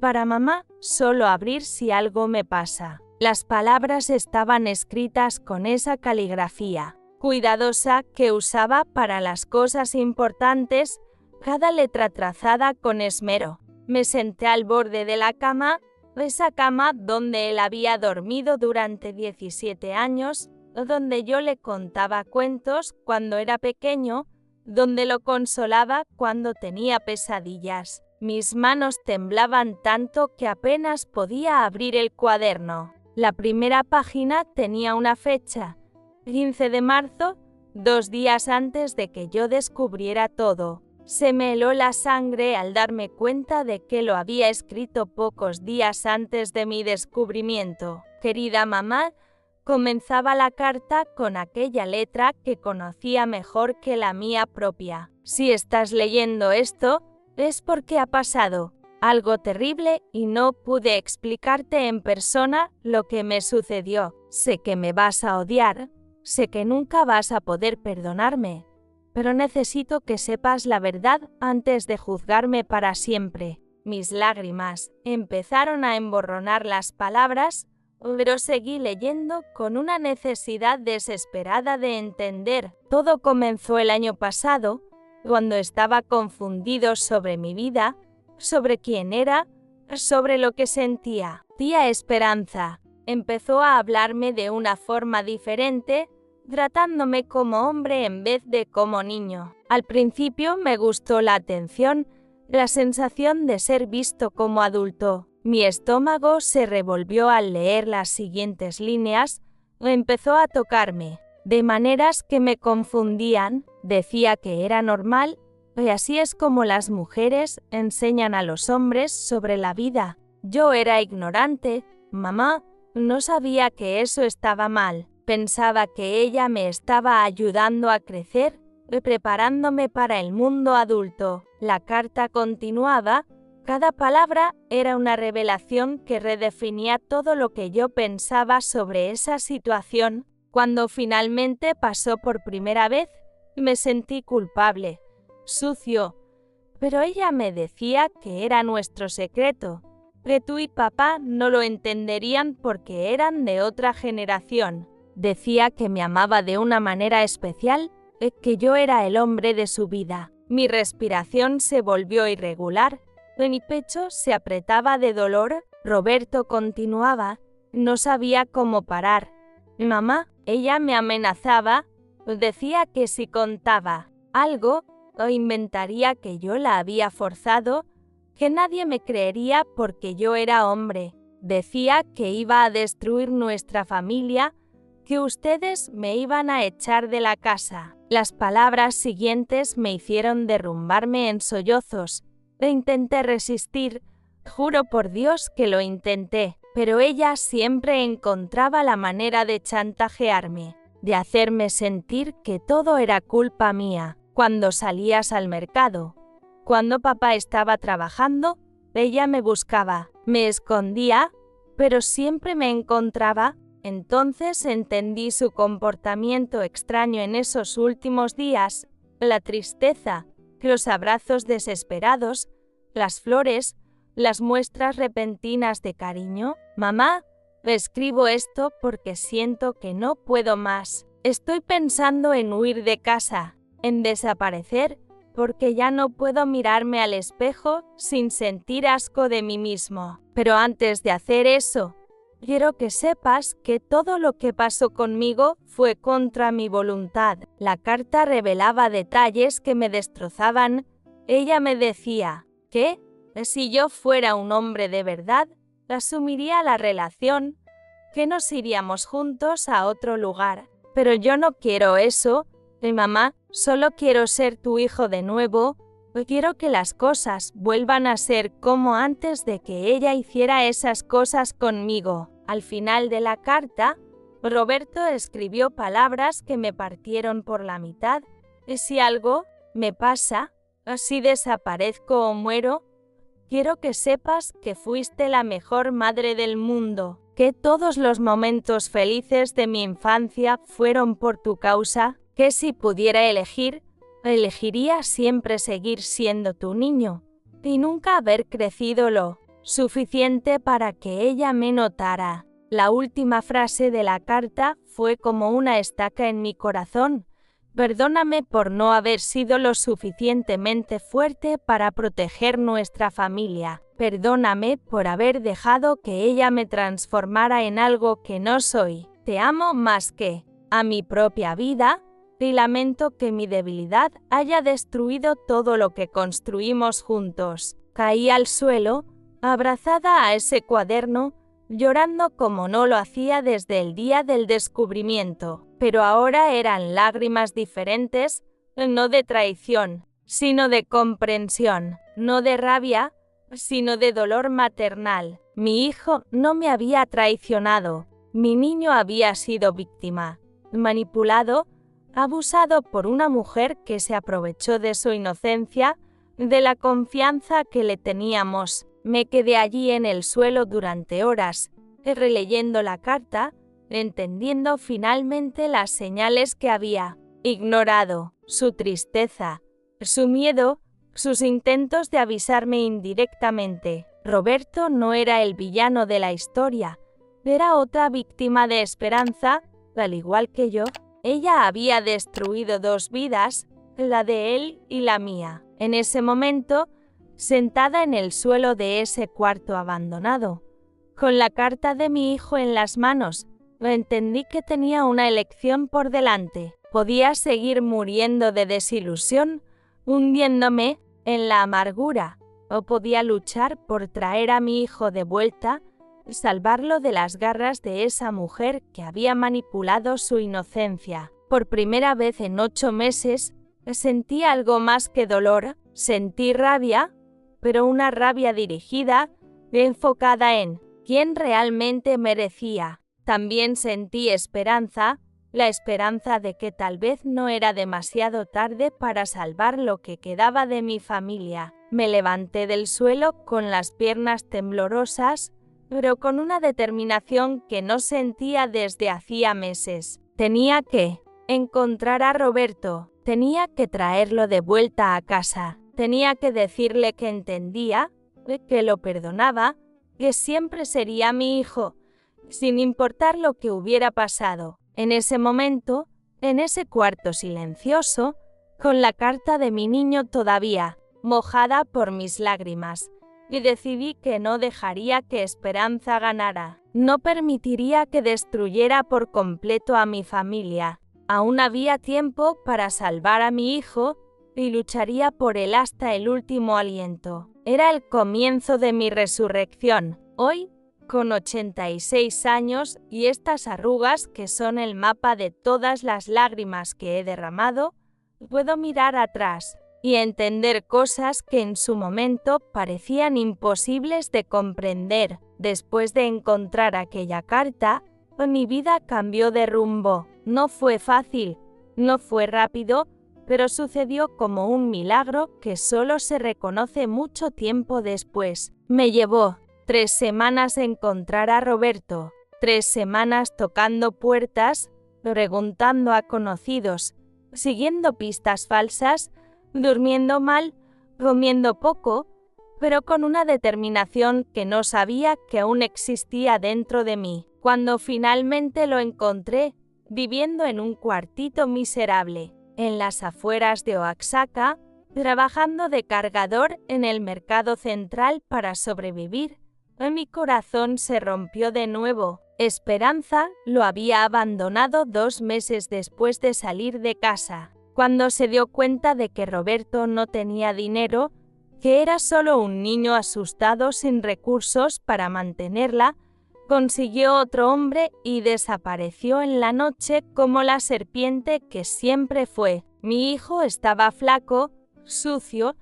Para mamá, solo abrir si algo me pasa. Las palabras estaban escritas con esa caligrafía cuidadosa que usaba para las cosas importantes, cada letra trazada con esmero. Me senté al borde de la cama, esa cama donde él había dormido durante 17 años, donde yo le contaba cuentos cuando era pequeño, donde lo consolaba cuando tenía pesadillas. Mis manos temblaban tanto que apenas podía abrir el cuaderno. La primera página tenía una fecha, 15 de marzo, 2 días antes de que yo descubriera todo. Se me heló la sangre al darme cuenta de que lo había escrito pocos días antes de mi descubrimiento. Querida mamá, comenzaba la carta con aquella letra que conocía mejor que la mía propia. Si estás leyendo esto, es porque ha pasado. algo terrible y no pude explicarte en persona lo que me sucedió. Sé que me vas a odiar, sé que nunca vas a poder perdonarme, pero necesito que sepas la verdad antes de juzgarme para siempre. Mis lágrimas empezaron a emborronar las palabras, pero seguí leyendo con una necesidad desesperada de entender. Todo comenzó el año pasado, cuando estaba confundido sobre mi vida, sobre quién era, sobre lo que sentía. Tía Esperanza empezó a hablarme de una forma diferente, tratándome como hombre en vez de como niño. Al principio me gustó la atención, la sensación de ser visto como adulto. Mi estómago se revolvió al leer las siguientes líneas, empezó a tocarme, de maneras que me confundían. Decía que era normal, y así es como las mujeres enseñan a los hombres sobre la vida. Yo era ignorante, mamá, no sabía que eso estaba mal. Pensaba que ella me estaba ayudando a crecer, preparándome para el mundo adulto. La carta continuaba. Cada palabra era una revelación que redefinía todo lo que yo pensaba sobre esa situación. Cuando finalmente pasó por primera vez, me sentí culpable, sucio, pero ella me decía que era nuestro secreto, que tú y papá no lo entenderían porque eran de otra generación. Decía que me amaba de una manera especial, que yo era el hombre de su vida. Mi respiración se volvió irregular, mi pecho se apretaba de dolor. Roberto continuaba, no sabía cómo parar. Mamá, ella me amenazaba, decía que si contaba algo, o inventaría que yo la había forzado, que nadie me creería porque yo era hombre. Decía que iba a destruir nuestra familia, que ustedes me iban a echar de la casa. Las palabras siguientes me hicieron derrumbarme en sollozos. Intenté resistir, juro por Dios que lo intenté, pero ella siempre encontraba la manera de chantajearme, de hacerme sentir que todo era culpa mía. Cuando salías al mercado, cuando papá estaba trabajando, ella me buscaba, me escondía, pero siempre me encontraba. Entonces entendí su comportamiento extraño en esos últimos días, la tristeza, los abrazos desesperados, las flores, las muestras repentinas de cariño. Mamá, escribo esto porque siento que no puedo más. Estoy pensando en huir de casa, en desaparecer, porque ya no puedo mirarme al espejo sin sentir asco de mí mismo. Pero antes de hacer eso, quiero que sepas que todo lo que pasó conmigo fue contra mi voluntad. La carta revelaba detalles que me destrozaban. Ella me decía que, si yo fuera un hombre de verdad, asumiría la relación, que nos iríamos juntos a otro lugar. Pero yo no quiero eso, mamá, solo quiero ser tu hijo de nuevo. Quiero que las cosas vuelvan a ser como antes de que ella hiciera esas cosas conmigo. Al final de la carta, Roberto escribió palabras que me partieron por la mitad. Si algo me pasa, si desaparezco o muero, quiero que sepas que fuiste la mejor madre del mundo, que todos los momentos felices de mi infancia fueron por tu causa, que si pudiera elegir, elegiría siempre seguir siendo tu niño y nunca haber crecido lo suficiente para que ella me notara. La última frase de la carta fue como una estaca en mi corazón. Perdóname por no haber sido lo suficientemente fuerte para proteger nuestra familia. Perdóname por haber dejado que ella me transformara en algo que no soy. Te amo más que a mi propia vida y lamento que mi debilidad haya destruido todo lo que construimos juntos. Caí al suelo, abrazada a ese cuaderno, llorando como no lo hacía desde el día del descubrimiento. Pero ahora eran lágrimas diferentes, no de traición, sino de comprensión, no de rabia, sino de dolor maternal. Mi hijo no me había traicionado, mi niño había sido víctima, manipulado, abusado por una mujer que se aprovechó de su inocencia, de la confianza que le teníamos. Me quedé allí en el suelo durante horas, releyendo la carta, entendiendo finalmente las señales que había ignorado, su tristeza, su miedo, sus intentos de avisarme indirectamente. Roberto no era el villano de la historia, era otra víctima de Esperanza, al igual que yo. Ella había destruido 2 vidas, la de él y la mía. En ese momento, sentada en el suelo de ese cuarto abandonado, con la carta de mi hijo en las manos, entendí que tenía una elección por delante. Podía seguir muriendo de desilusión, hundiéndome en la amargura, o podía luchar por traer a mi hijo de vuelta, salvarlo de las garras de esa mujer que había manipulado su inocencia. Por primera vez en 8 meses, sentí algo más que dolor, sentí rabia, pero una rabia dirigida, enfocada en quién realmente merecía. También sentí esperanza, la esperanza de que tal vez no era demasiado tarde para salvar lo que quedaba de mi familia. Me levanté del suelo con las piernas temblorosas, pero con una determinación que no sentía desde hacía meses. Tenía que encontrar a Roberto, tenía que traerlo de vuelta a casa, tenía que decirle que entendía, que lo perdonaba, que siempre sería mi hijo, sin importar lo que hubiera pasado. En ese momento, en ese cuarto silencioso, con la carta de mi niño todavía mojada por mis lágrimas, y decidí que no dejaría que Esperanza ganara. No permitiría que destruyera por completo a mi familia. Aún había tiempo para salvar a mi hijo y lucharía por él hasta el último aliento. Era el comienzo de mi resurrección. Hoy, con 86 años y estas arrugas que son el mapa de todas las lágrimas que he derramado, puedo mirar atrás y entender cosas que en su momento parecían imposibles de comprender. Después de encontrar aquella carta, mi vida cambió de rumbo. No fue fácil, no fue rápido, pero sucedió como un milagro que solo se reconoce mucho tiempo después. Me llevó 3 semanas encontrar a Roberto, 3 semanas tocando puertas, preguntando a conocidos, siguiendo pistas falsas, durmiendo mal, comiendo poco, pero con una determinación que no sabía que aún existía dentro de mí. Cuando finalmente lo encontré, viviendo en un cuartito miserable, en las afueras de Oaxaca, trabajando de cargador en el mercado central para sobrevivir, mi corazón se rompió de nuevo. Esperanza lo había abandonado 2 meses después de salir de casa. Cuando se dio cuenta de que Roberto no tenía dinero, que era solo un niño asustado sin recursos para mantenerla, consiguió otro hombre y desapareció en la noche como la serpiente que siempre fue. Mi hijo estaba flaco, sucio,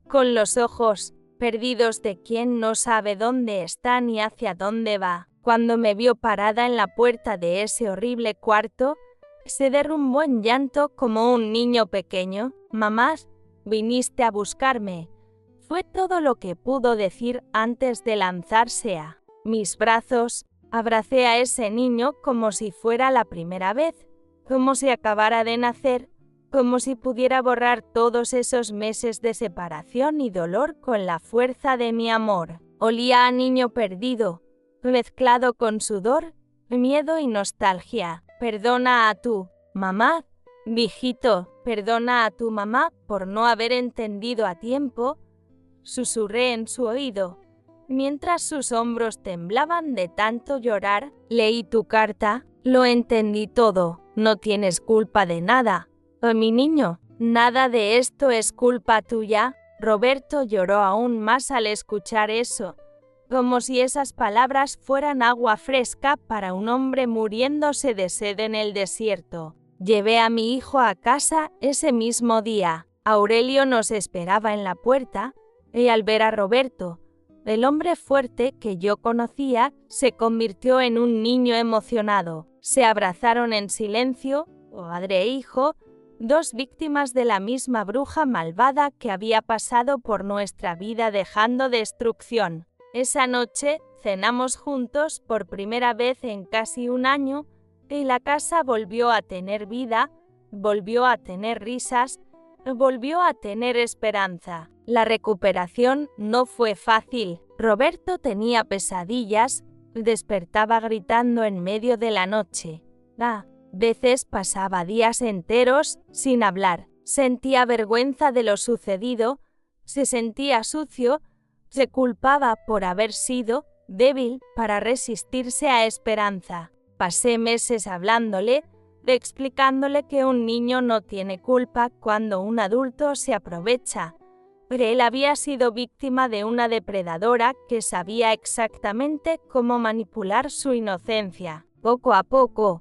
con los ojos perdidos de quien no sabe dónde está ni hacia dónde va. Cuando me vio parada en la puerta de ese horrible cuarto, se derrumbó en llanto como un niño pequeño. «Mamá, viniste a buscarme». Fue todo lo que pudo decir antes de lanzarse a mis brazos. Abracé a ese niño como si fuera la primera vez, como si acabara de nacer, como si pudiera borrar todos esos meses de separación y dolor con la fuerza de mi amor. Olía a niño perdido, mezclado con sudor, miedo y nostalgia. «Perdona a tu mamá, viejito, perdona a tu mamá por no haber entendido a tiempo», susurré en su oído. Mientras sus hombros temblaban de tanto llorar, «Leí tu carta, lo entendí todo, no tienes culpa de nada. Oh, mi niño, nada de esto es culpa tuya». Roberto lloró aún más al escuchar eso, como si esas palabras fueran agua fresca para un hombre muriéndose de sed en el desierto. Llevé a mi hijo a casa ese mismo día. Aurelio nos esperaba en la puerta, y al ver a Roberto, el hombre fuerte que yo conocía se convirtió en un niño emocionado. Se abrazaron en silencio, padre e hijo, 2 víctimas de la misma bruja malvada que había pasado por nuestra vida dejando destrucción. Esa noche cenamos juntos por primera vez en casi un año y la casa volvió a tener vida, volvió a tener risas, volvió a tener esperanza. La recuperación no fue fácil. Roberto tenía pesadillas, despertaba gritando en medio de la noche. A veces pasaba días enteros sin hablar. Sentía vergüenza de lo sucedido, se sentía sucio, se culpaba por haber sido débil para resistirse a esperanza. Pasé meses hablándole, explicándole que un niño no tiene culpa cuando un adulto se aprovecha. Pero él había sido víctima de una depredadora que sabía exactamente cómo manipular su inocencia. Poco a poco,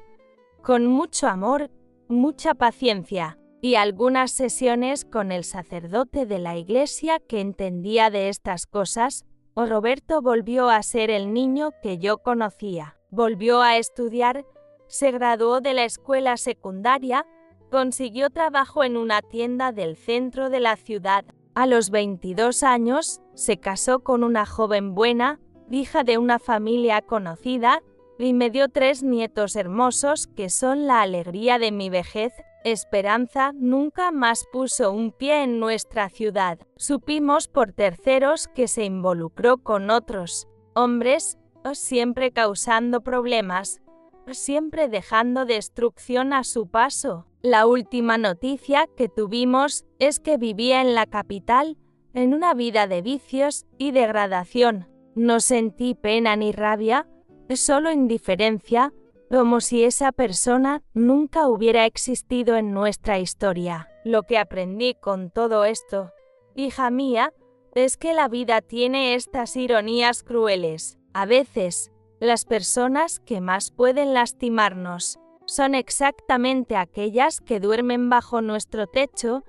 con mucho amor, mucha paciencia y algunas sesiones con el sacerdote de la iglesia que entendía de estas cosas, Roberto volvió a ser el niño que yo conocía. Volvió a estudiar, se graduó de la escuela secundaria, consiguió trabajo en una tienda del centro de la ciudad. A los 22 años, se casó con una joven buena, hija de una familia conocida, y me dio 3 nietos hermosos que son la alegría de mi vejez. Esperanza nunca más puso un pie en nuestra ciudad. Supimos por terceros que se involucró con otros hombres, siempre causando problemas, siempre dejando destrucción a su paso. La última noticia que tuvimos es que vivía en la capital, en una vida de vicios y degradación. No sentí pena ni rabia, solo indiferencia, como si esa persona nunca hubiera existido en nuestra historia. Lo que aprendí con todo esto, hija mía, es que la vida tiene estas ironías crueles. A veces, las personas que más pueden lastimarnos son exactamente aquellas que duermen bajo nuestro techo,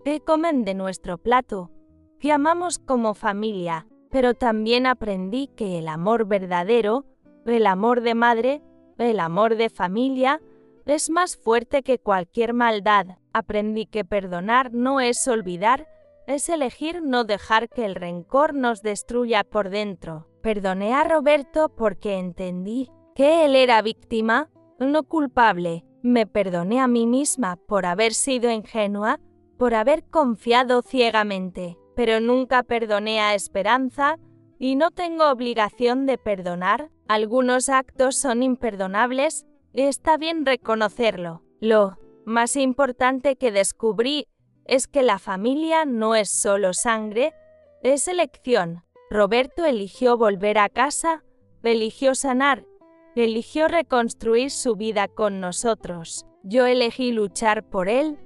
que comen de nuestro plato, que amamos como familia. Pero también aprendí que el amor verdadero, el amor de madre, el amor de familia, es más fuerte que cualquier maldad. Aprendí que perdonar no es olvidar, es elegir no dejar que el rencor nos destruya por dentro. Perdoné a Roberto porque entendí que él era víctima, no culpable. Me perdoné a mí misma por haber sido ingenua, por haber confiado ciegamente. Pero nunca perdoné a Esperanza y no tengo obligación de perdonar. Algunos actos son imperdonables y está bien reconocerlo. Lo más importante que descubrí es que la familia no es solo sangre, es elección. Roberto eligió volver a casa, eligió sanar, eligió reconstruir su vida con nosotros. Yo elegí luchar por él,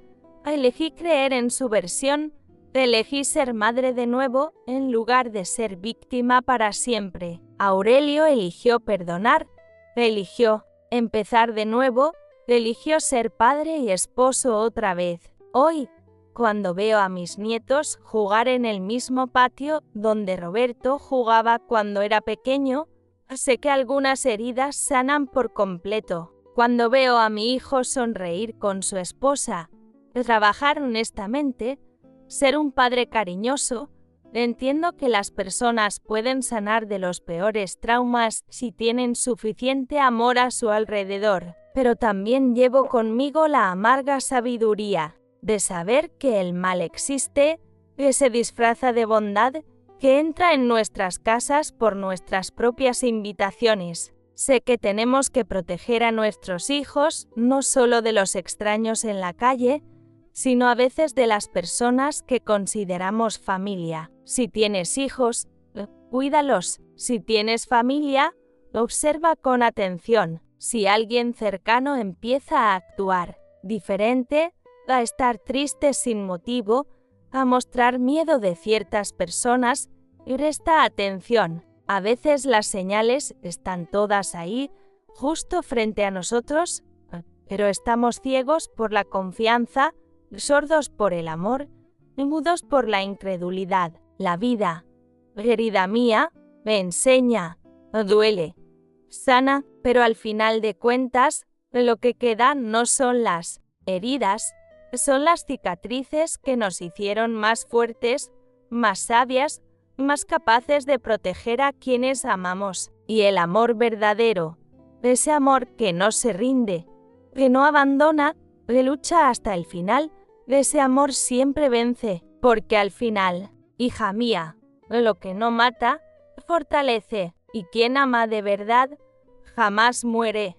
elegí creer en su versión, elegí ser madre de nuevo en lugar de ser víctima para siempre. Aurelio eligió perdonar, eligió empezar de nuevo, eligió ser padre y esposo otra vez. Hoy, cuando veo a mis nietos jugar en el mismo patio donde Roberto jugaba cuando era pequeño, sé que algunas heridas sanan por completo. Cuando veo a mi hijo sonreír con su esposa, trabajar honestamente, ser un padre cariñoso, entiendo que las personas pueden sanar de los peores traumas si tienen suficiente amor a su alrededor, pero también llevo conmigo la amarga sabiduría de saber que el mal existe, que se disfraza de bondad, que entra en nuestras casas por nuestras propias invitaciones. Sé que tenemos que proteger a nuestros hijos no solo de los extraños en la calle, sino a veces de las personas que consideramos familia. Si tienes hijos, cuídalos. Si tienes familia, observa con atención. Si alguien cercano empieza a actuar diferente, a estar triste sin motivo, a mostrar miedo de ciertas personas, presta atención. A veces las señales están todas ahí, justo frente a nosotros, pero estamos ciegos por la confianza, sordos por el amor, y mudos por la incredulidad. La vida, querida mía, me enseña, duele, sana, pero al final de cuentas, lo que queda no son las heridas, son las cicatrices que nos hicieron más fuertes, más sabias, más capaces de proteger a quienes amamos. Y el amor verdadero, ese amor que no se rinde, que no abandona, que lucha hasta el final, ese amor siempre vence, porque al final, hija mía, lo que no mata, fortalece, y quien ama de verdad, jamás muere.